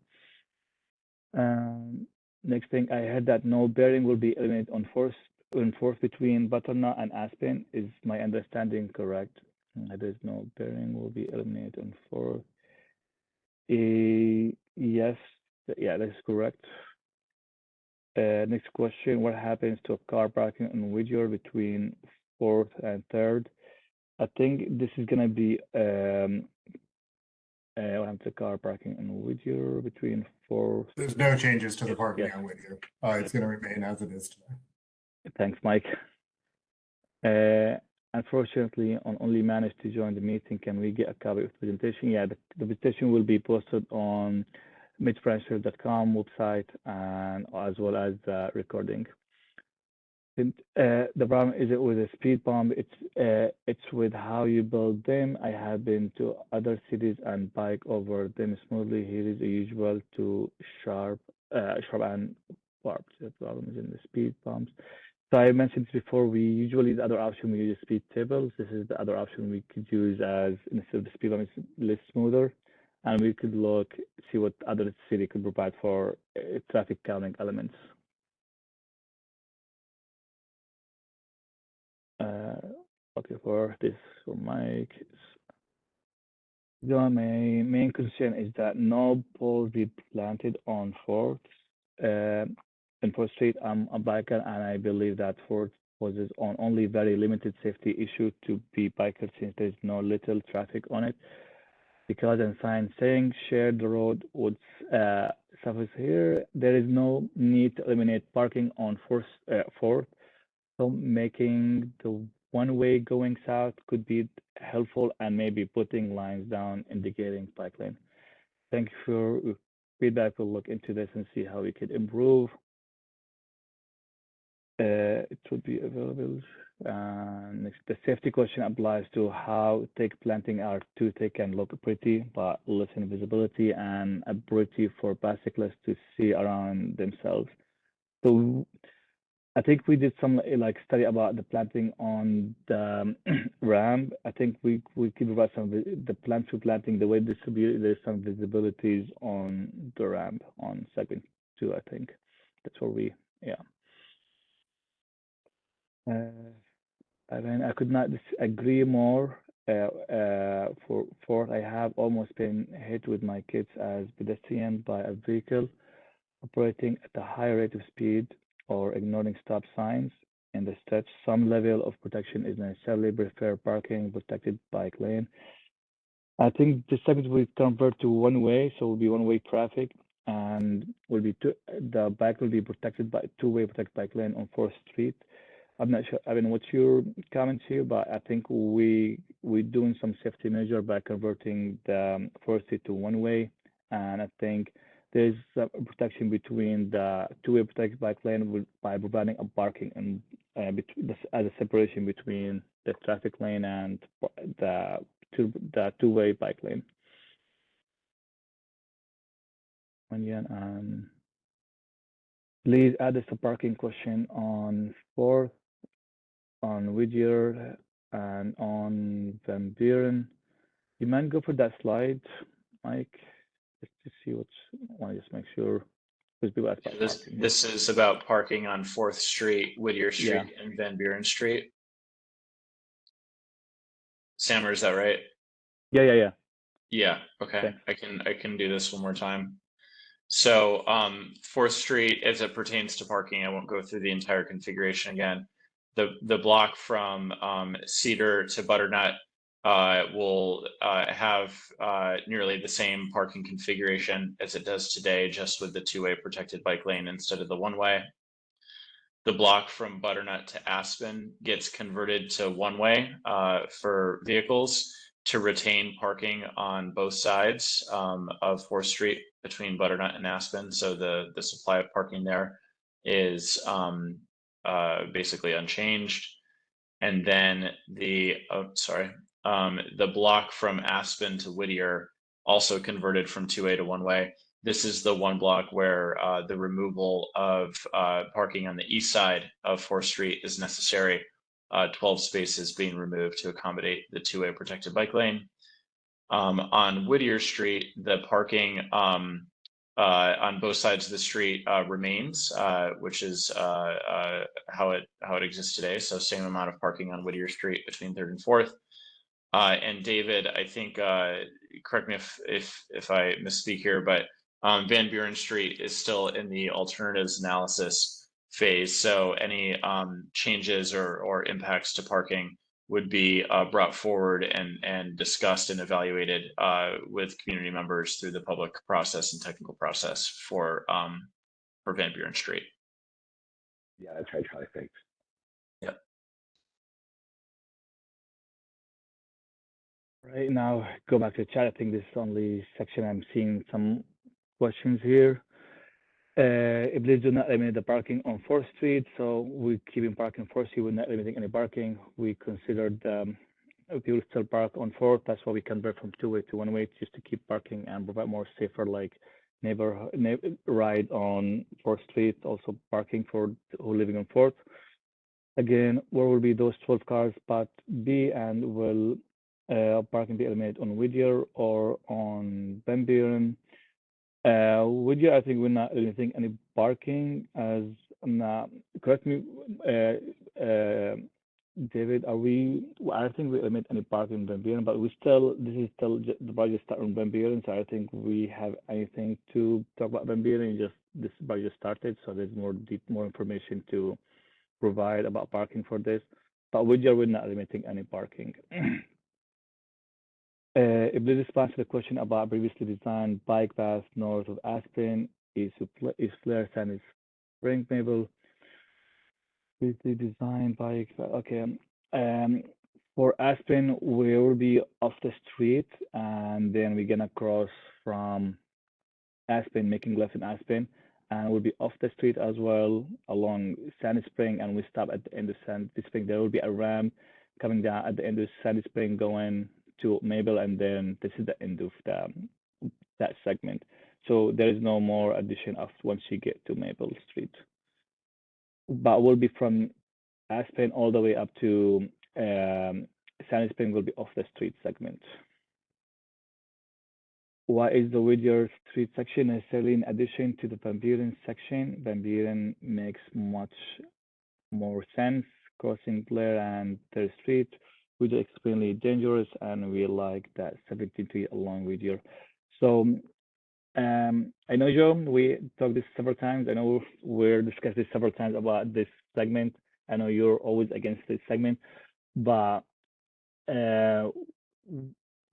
Next thing, I heard that no bearing will be eliminated on fourth between Butternut and Aspen. Is my understanding correct? There's no bearing will be eliminated on fourth. Yes, yeah, that's correct. Next question, what happens to a car parking on Whittier between 4th and 3rd? I think this is gonna be what happens to car parking on Whittier between 4th. There's no changes to the Yes, parking yes. on Whittier. It's going to remain as it is today. Thanks, Mike. Unfortunately, I only managed to join the meeting. Can we get a copy of the presentation? Yeah, the presentation will be posted on metropolitanbranch.com website and as well as the recording. The problem is it with a speed bump. It's with how you build them. I have been to other cities and bike over them smoothly. Here is the usual to sharp and warped. The problem is in the speed bumps. So I mentioned before, we usually the other option we use speed tables. This is the other option we could use as instead of the speed bump, it's less smoother, and we could look see what other city could provide for traffic calming elements. Okay, for this for Mike. The main concern is that no poles be planted on 4th. In 4th Street, I'm a biker, and I believe that 4th poses on only very limited safety issue to be bikers since there's no little traffic on it. Because in sign saying share the road would suffice here, there is no need to eliminate parking on 4th. So making the one-way going south could be helpful, and maybe putting lines down indicating bike lane. Thank you for your feedback. We'll look into this and see how we could improve. It would be available. Next, the safety question applies to how thick planting are too thick and look pretty, but lessen visibility and ability for bicyclists to see around themselves. So I think we did some like study about the planting on the ramp. I think we could provide some the plants for planting the way distributed. There's some visibilities on the ramp on segment 2. I think that's where we I mean I could not disagree more. For I have almost been hit with my kids as pedestrian by a vehicle operating at a high rate of speed or ignoring stop signs in the stretch. Some level of protection is necessarily prefer parking protected bike lane. I think the segment will convert to one way, so it will be one-way traffic, and will be the bike will be protected by two-way protected bike lane on 4th Street. I'm not sure. I mean, what's your comments here? But I think we're doing some safety measure by converting the 4th Street to one way, and I think there's a protection between the two-way protected bike lane by providing a parking and as a separation between the traffic lane and the two-way bike lane. And please add this to parking question on 4th, on Whittier, and on Van Buren. You mind go for that slide, Mike? Just to see what's. I want to just make sure. This is about parking on 4th Street, Whittier Street, and Van Buren Street. Sammer, is that right? Yeah. Yeah. Okay. Thanks. I can do this one more time. So 4th Street, as it pertains to parking, I won't go through the entire configuration again. The block from Cedar to Butternut will have nearly the same parking configuration as it does today, just with the two-way protected bike lane instead of the one-way. The block from Butternut to Aspen gets converted to one-way for vehicles to retain parking on both sides of 4th Street between Butternut and Aspen. So the supply of parking there is basically unchanged. And then the block from Aspen to Whittier also converted from two-way to one-way. This is the one block where the removal of parking on the east side of 4th Street is necessary. 12 spaces being removed to accommodate the two-way protected bike lane. On Whittier Street, the parking on both sides of the street remains, which is how it exists today. So same amount of parking on Whittier Street between 3rd and 4th. And David, I think, correct me if I misspeak here, but Van Buren Street is still in the alternatives analysis phase. So any changes or impacts to parking would be brought forward and discussed and evaluated with community members through the public process and technical process for Van Buren Street. Yeah, that's right, Charlie. Thanks. Yep. Right now, go back to the chat. I think this is the only section I'm seeing some questions here. If they do not limit the parking on 4th Street, so we're keeping parking 4th Street, we're not limiting any parking. We considered people still park on 4th. That's why we convert from 2-way to 1-way, just to keep parking and provide more safer, like neighbor ride on 4th Street, also parking for who living on 4th. Again, where will be those 12 cars, spot B, and will parking be eliminated on Whittier or on Van Buren? Whittier, I think we're not limiting any parking, as correct me, David, I think we limit any parking in Van Buren, but this is still the project start on Van Buren, so I think we have anything to talk about Van Buren, this project started, so there's more information to provide about parking for this. But Whittier, we're not limiting any parking. If this responds to the question about previously designed bike path north of Aspen, is Blair Sandy Spring Maple? Previously designed bike, okay. For Aspen, we will be off the street, and then we're gonna cross from Aspen, making left in Aspen, and we'll be off the street as well along Sandy Spring, and we stop at the end of Sandy Spring. There will be a ramp coming down at the end of Sandy Spring going to Maple, and then this is the end of that segment. So there is no more addition of once you get to Maple Street. But we'll be from Aspen all the way up to Sandy Spring will be off the street segment. Why is the Whittier Street section necessarily in addition to the Van Buren section? Van Buren makes much more sense, crossing Blair and 3rd Street. Whittier extremely dangerous, and we like that 17th Street along Whittier. So I know, Joe, we talked this several times. I know we're discussed this several times about this segment. I know you're always against this segment, but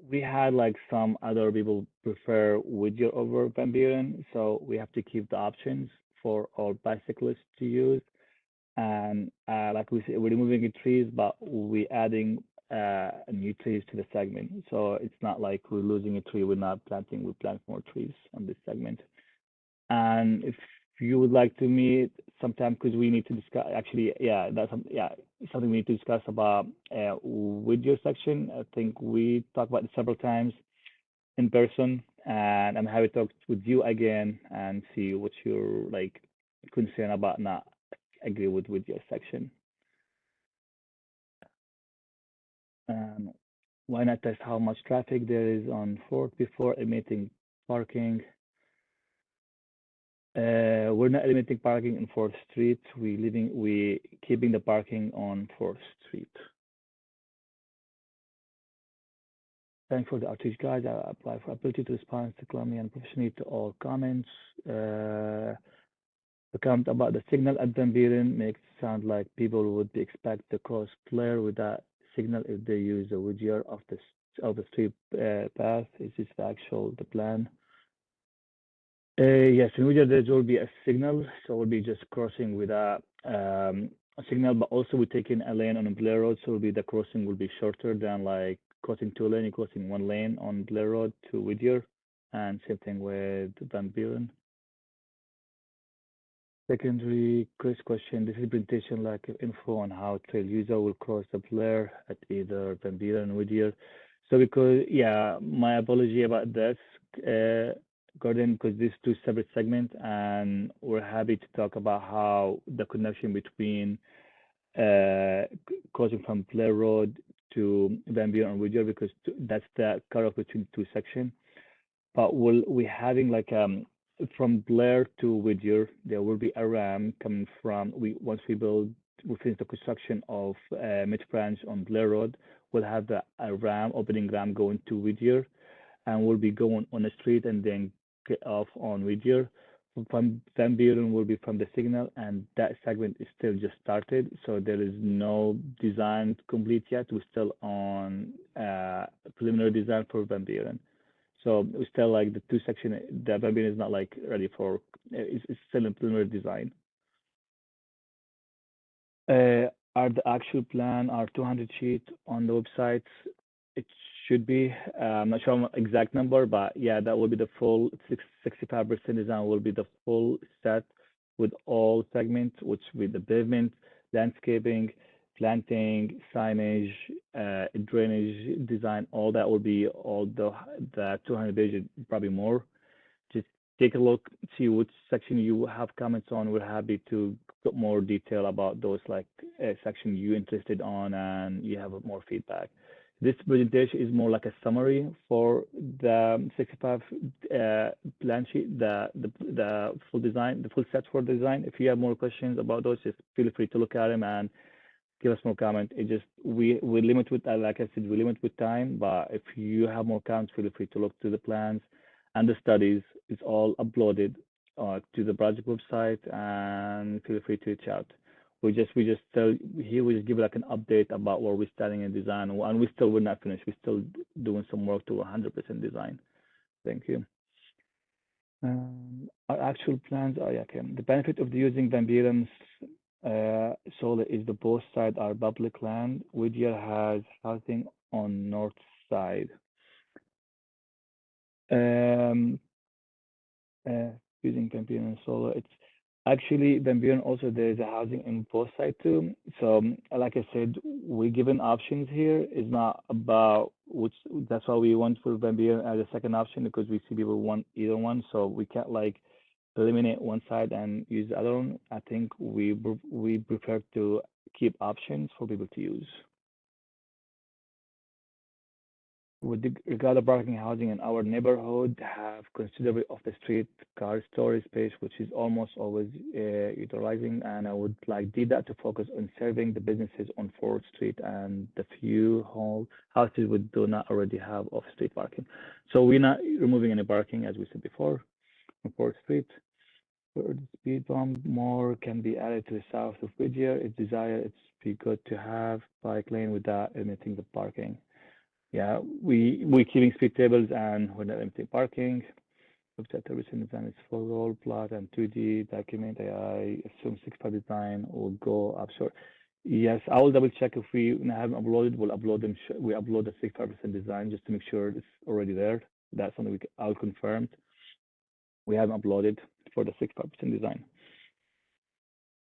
we had like some other people prefer Whittier over Van Buren, so we have to keep the options for all bicyclists to use. And like we said, we're removing trees, but we're adding new trees to the segment. So it's not like we're losing a tree, we're not planting, we plant more trees on this segment. And if you would like to meet sometime, because we need to discuss, actually, yeah, that's something we need to discuss about with your section. I think we talked about it several times in person, and I'm happy to talk with you again and see what you're like concerned about, not agree with your section. Why not test how much traffic there is on 4th before emitting parking? We're not limiting parking on 4th Street. We keeping the parking on 4th Street. Thanks for the outreach, guys. I apply for ability to respond calmly and professionally to all comments. The comment about the signal at Van Buren makes it sound like people would be expect to cross Blair with that signal if they use the Whittier of the street path. Is this the plan? Yes, in Whittier there will be a signal, so we'll be just crossing with a signal, but also we're taking a lane on Blair Road, so the crossing will be shorter than like crossing 2 lanes, crossing 1 lane on Blair Road to Whittier, and same thing with Van Buren. Secondary, Chris question, this is a presentation like info on how trail user will cross the Blair at either Van Buren and Whittier. So because, yeah, my apology about this, Gordon, because these two separate segments, and we're happy to talk about how the connection between crossing from Blair Road to Van Buren and Whittier, because that's the cutoff between two sections. But we're having like from Blair to Whittier, there will be a ramp coming from, once we finish the construction of Metropolitan Branch on Blair Road, we'll have a opening ramp going to Whittier, and we'll be going on the street and then off on Whittier. From Van Buren will be from the signal, and that segment is still just started, so there is no design complete yet. We're still on preliminary design for Van Buren. So we still like the two section. The Van Buren is not like ready for. It's still in preliminary design. Are the actual plan are 200 sheets on the website? It should be. I'm not sure exact number, but yeah, that will be the full 65% design will be the full set with all segments, which with the pavement, landscaping, planting, signage, drainage design. All that will be all the 200 pages, probably more. Just take a look, see which section you have comments on. We're happy to put more detail about those like section you interested on and you have more feedback. This presentation is more like a summary for the 65 plan sheet, the full design, the full set for design. If you have more questions about those, just feel free to look at them and give us more comment. It just we limit with like I said, we limit with time. But if you have more comments, feel free to look to the plans and the studies. It's all uploaded to the project website, and feel free to reach out. We just tell here we just give like an update about where we're starting in design, and we're not finished. We're still doing some work to 100% design. Thank you. Our actual plans are okay. The benefit of using Van Buren's solar is the both sides are public land. Whittier has housing on north side. Using Van Buren solar, it's actually Van Buren also there is a housing in both sides too. So like I said, we're given options here. It's not about which. That's why we went for Van Buren as a second option, because we see people want either one. So we can't like eliminate one side and use the other one. I think we prefer to keep options for people to use. With regard to parking housing in our neighborhood, have considerably of the street car storage space, which is almost always utilizing, and I would like DDOT to focus on serving the businesses on 4th Street and the few houses we do not already have off-street parking. So we're not removing any parking, as we said before, on 4th Street. For the speed bump, more can be added to the south of Whittier. It's desired it's be good to have bike lane without limiting the parking. Yeah, we're keeping speed tables and we're not limiting parking. Looked at the recent design is full roll plot and 2D document. I assume 6 design will go up short. Yes, I will double check if we haven't uploaded. We'll upload them. We upload the 65% design just to make sure it's already there. That's something I'll confirm. We haven't uploaded for the 65% design.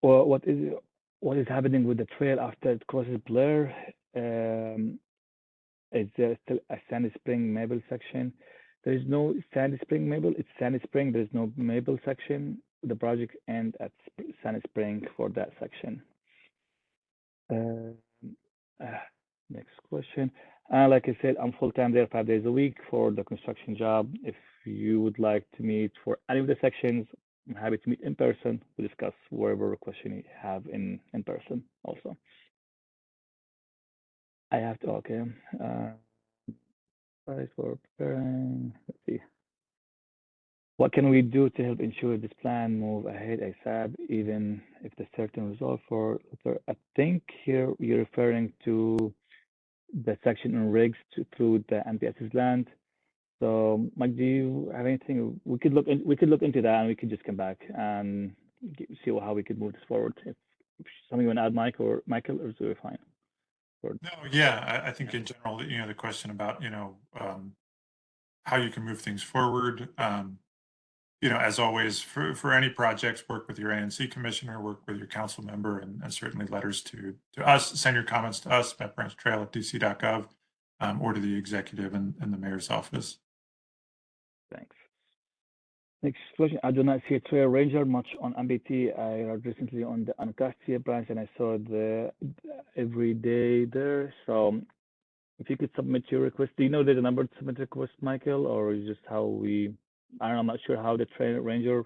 Well, what is happening with the trail after it crosses Blair? Is there still a Sandy Spring Maple section? There is no Sandy Spring Maple. It's Sandy Spring. There is no Maple section. The project ends at Sandy Spring for that section. Next question. Like I said, I'm full-time there 5 days a week for the construction job. If you would like to meet for any of the sections, I'm happy to meet in person. We discuss whatever question you have in person also. I have to, okay. Price for preparing, let's see. What can we do to help ensure this plan move ahead ASAP, even if the certain result for, I think here you're referring to the section on rigs through the MPS's land. So Mike, do you have anything? We could look into that and we could just come back and see how we could move this forward. If something you want to add, Mike or Michael, or is it fine? No, yeah, I think in general, the question about, how you can move things forward. As always, for any projects, work with your ANC commissioner, work with your council member, and certainly letters to us. Send your comments to us, metbranchtrail@dc.gov, or to the executive and the mayor's office. Thanks. Next question. I do not see a trail ranger much on MBT. I rode recently on the Anacostia branch and I saw the every day there. So if you could submit your request, do you know the number to submit request, Michael, or is just how we? I don't know. I'm not sure how the trail ranger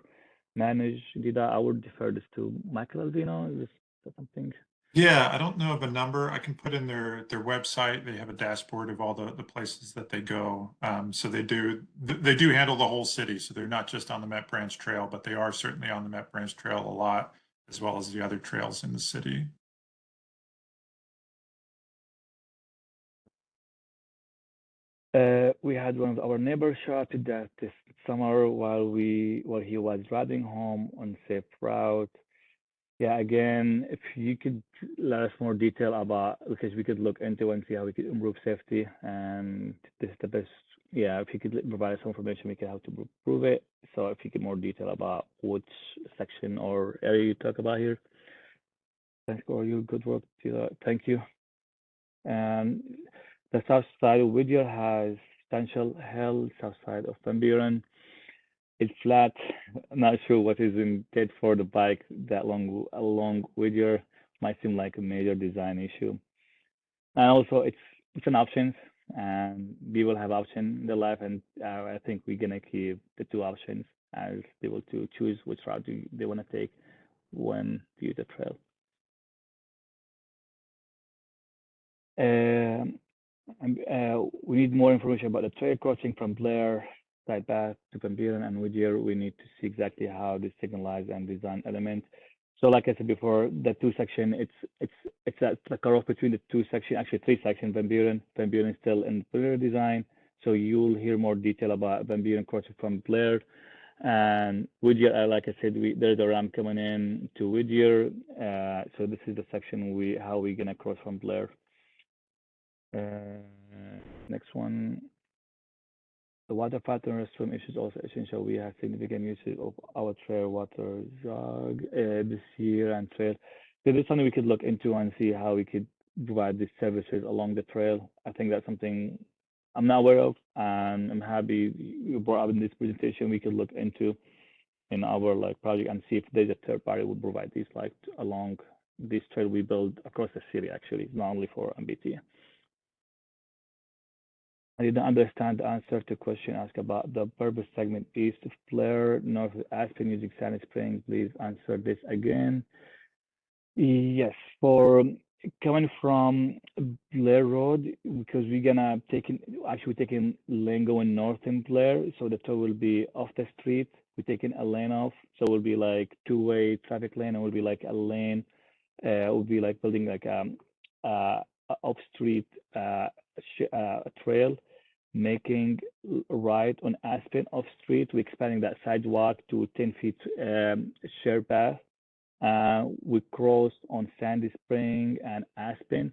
manage did that. I would defer this to Michael Aldino. Is this something? Yeah, I don't know of a number. I can put in their website. They have a dashboard of all the places that they go. So they do handle the whole city. So they're not just on the Met Branch Trail, but they are certainly on the Met Branch Trail a lot, as well as the other trails in the city. We had one of our neighbors shot to death this summer while he was riding home on safe route. Yeah, again, if you could let us more detail about, because we could look into and see how we could improve safety, and this is the best. Yeah, if you could provide us some information, we could help to improve it. So if you could more detail about which section or area you talk about here. Thanks for your good work. Thank you. And the south side of Whittier has substantial hill. South side of Van Buren, it's flat. I'm not sure what is intended for the bike that long along Whittier. Might seem like a major design issue. And also, it's an option, and we will have option in the life, and I think we're gonna keep the two options as they will to choose which route they want to take when they use the trail. We need more information about the trail crossing from Blair side path to Van Buren and Whittier. We need to see exactly how this signalize and design element. So like I said before, the two section, it's at the cutoff between the two section, actually three sections. Van Buren is still in the preliminary design, so you'll hear more detail about Van Buren crossing from Blair. And Whittier, like I said, there's a ramp coming in to Whittier. So this is the section how we're gonna cross from Blair. Next one. The water pattern restroom issues also essential. We have significant usage of our trail water jug this year and trail. So this is something we could look into and see how we could provide these services along the trail. I think that's something I'm not aware of, and I'm happy you brought up in this presentation. We could look into in our project and see if there's a third party would provide these along this trail we build across the city, actually, not only for MBT. I didn't understand the answer to question asked about the purpose segment east of Blair, north of Aspen using Sandy Spring. Please answer this again. Yes, for coming from Blair Road, because we're gonna we're taking lane going north in Blair, so the tow will be off the street. We're taking a lane off, so it will be like two-way traffic lane, and will be like a lane. It will be like building like off-street trail, making right on Aspen off-street. We're expanding that sidewalk to 10 feet share path. We crossed on Sandy Spring and Aspen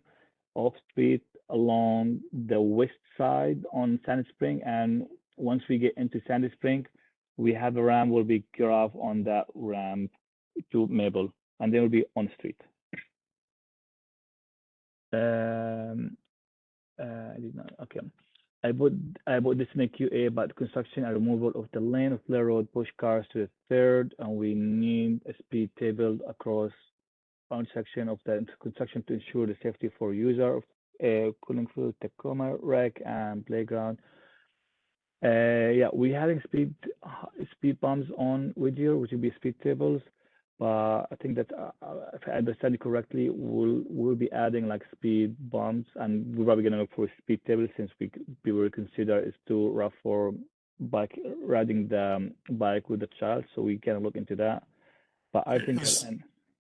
off-street along the west side on Sandy Spring. And once we get into Sandy Spring, we have a ramp. Will be get off on that ramp to Maple, and then we'll be on street. I did not. Okay. I bought this in a QA about construction and removal of the lane of Blair Road, push cars to the third, and we need a speed table across one section of the construction to ensure the safety for user of cooling fluid, Takoma, rec, and playground. Yeah, we having speed bumps on Whittier, which will be speed tables. But I think that if I understand it correctly, we'll be adding like speed bumps, and we're probably gonna look for a speed table since we will consider it's too rough for riding the bike with the child, so we can look into that. But I think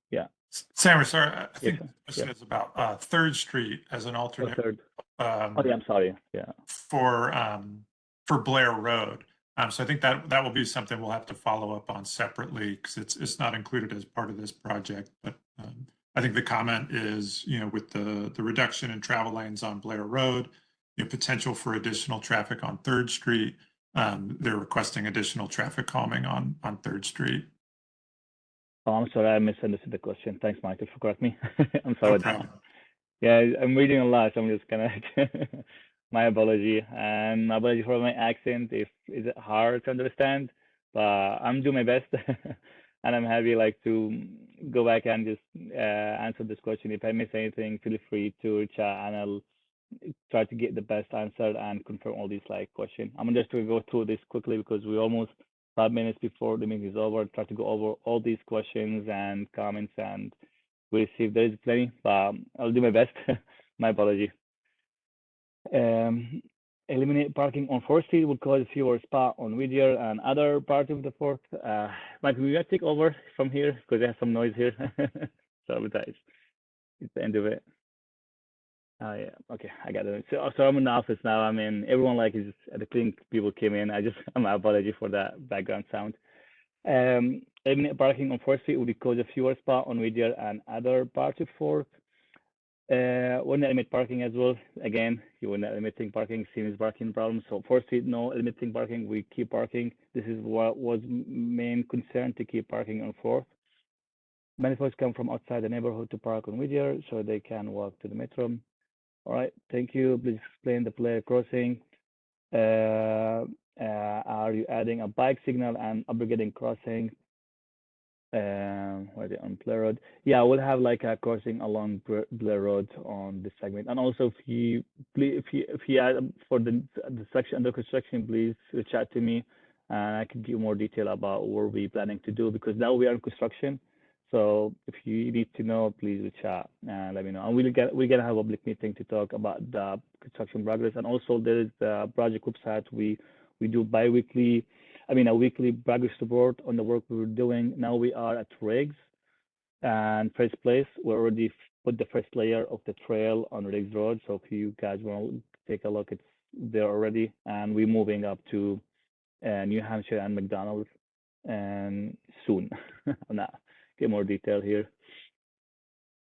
yeah. Sam, sorry, I think the question is about 3rd Street as an alternate. Oh, yeah, I'm sorry. Yeah. For Blair Road. So I think that will be something we'll have to follow up on separately because it's not included as part of this project. But I think the comment is, with the reduction in travel lanes on Blair Road, potential for additional traffic on 3rd Street. They're requesting additional traffic calming on 3rd Street. Oh, I'm sorry, I misunderstood the question. Thanks, Michael, for correcting me. I'm sorry. No problem. Yeah, I'm reading a lot, so I'm just gonna. My apology, and my apology for my accent. If is it hard to understand, but I'm doing my best, and I'm happy to go back and just answer this question. If I miss anything, feel free to chat, and I'll try to get the best answer and confirm all these questions. I'm just going to go through this quickly because we're almost 5 minutes before the meeting is over. Try to go over all these questions and comments and we received. There is plenty, but I'll do my best. My apology. Eliminate parking on 4th Street will cause fewer spots on Whittier and other parts of the 4th. Mike, we will take over from here because there's some noise here. Sorry about that. It's the end of it. Oh yeah, okay, I got it. So I'm in the office now. I mean, everyone like is the cleaning people came in. My apology for that background sound. Eliminate parking on 4th Street will be cause a fewer spot on Whittier and other parts of 4th. We're not limit parking as well. Again, you were not limiting parking, same as parking problem. So 4th Street, no limiting parking. We keep parking. This is what was main concern, to keep parking on 4th. Many folks come from outside the neighborhood to park on Whittier so they can walk to the metro. All right, thank you. Please explain the Blair crossing. Are you adding a bike signal and upgrading crossing? Where they on Blair Rd? Yeah, we'll have like a crossing along Blair Rd on this segment. And also, if you add for the section under construction, please reach out to me, and I can give you more detail about what we're planning to do, because now we are in construction. So if you need to know, please reach out and let me know. And we're gonna have a public meeting to talk about the construction progress. And also there is the project website. We do a weekly progress report on the work we were doing. Now we are at Riggs and first place. We already put the first layer of the trail on Riggs Road. So if you guys want to take a look, it's there already. And we're moving up to New Hampshire and McDonald's and soon. Now, get more detail here.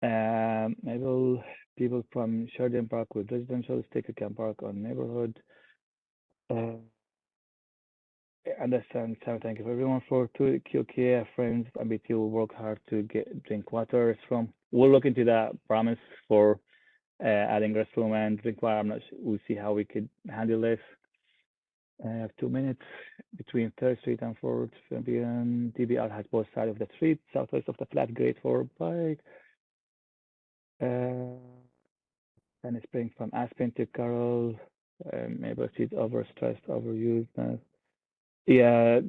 Maybe people from Sheridan Park with residential sticker can park on neighborhood. Understand, Sam. Thank you for everyone for QK friends. MBT will work hard to drink water from. We'll look into that. Promise for adding restroom and drink water. I'm not sure. We'll see how we could handle this. I have 2 minutes between 3rd Street and 4th. DBR has both sides of the street, southwest of the flat, great for bike. And spring from Aspen to Carroll. Maybe she's overstressed, overused. Yeah,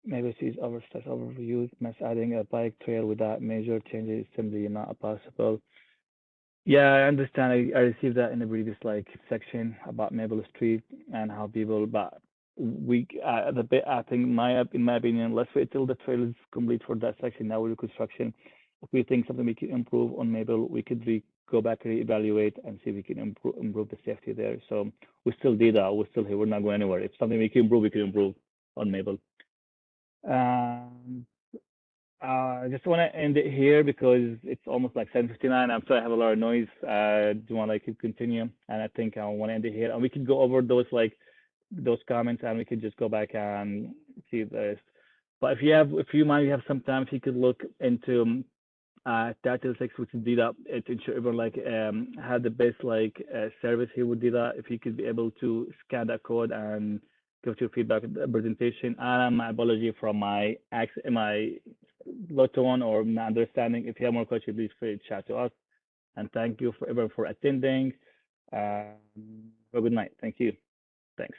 maybe she's overstressed, overused. Mass adding a bike trail without major changes is simply not possible. Yeah, I understand. I received that in the previous section about Maple Street and how people, but the bit I think in my opinion, let's wait till the trail is complete for that section. Now we're construction. If we think something we can improve on Maple, we could go back and reevaluate and see if we can improve the safety there. So we still do that. We're still here. We're not going anywhere. If something we can improve on Maple. I just want to end it here because it's almost like 7:59. I'm sorry I have a lot of noise. Do you want to continue? And I think I want to end it here. And we can go over those comments, and we could just go back and see this. But if you have some time, if you could look into Title 6, which would do that to ensure everyone had the best service, he would do that. If you could be able to scan that code and give your feedback at the presentation. And my apology from my low tone or not understanding. If you have more questions, please feel free to chat to us. And thank you for everyone for attending. Have a good night. Thank you. Thanks.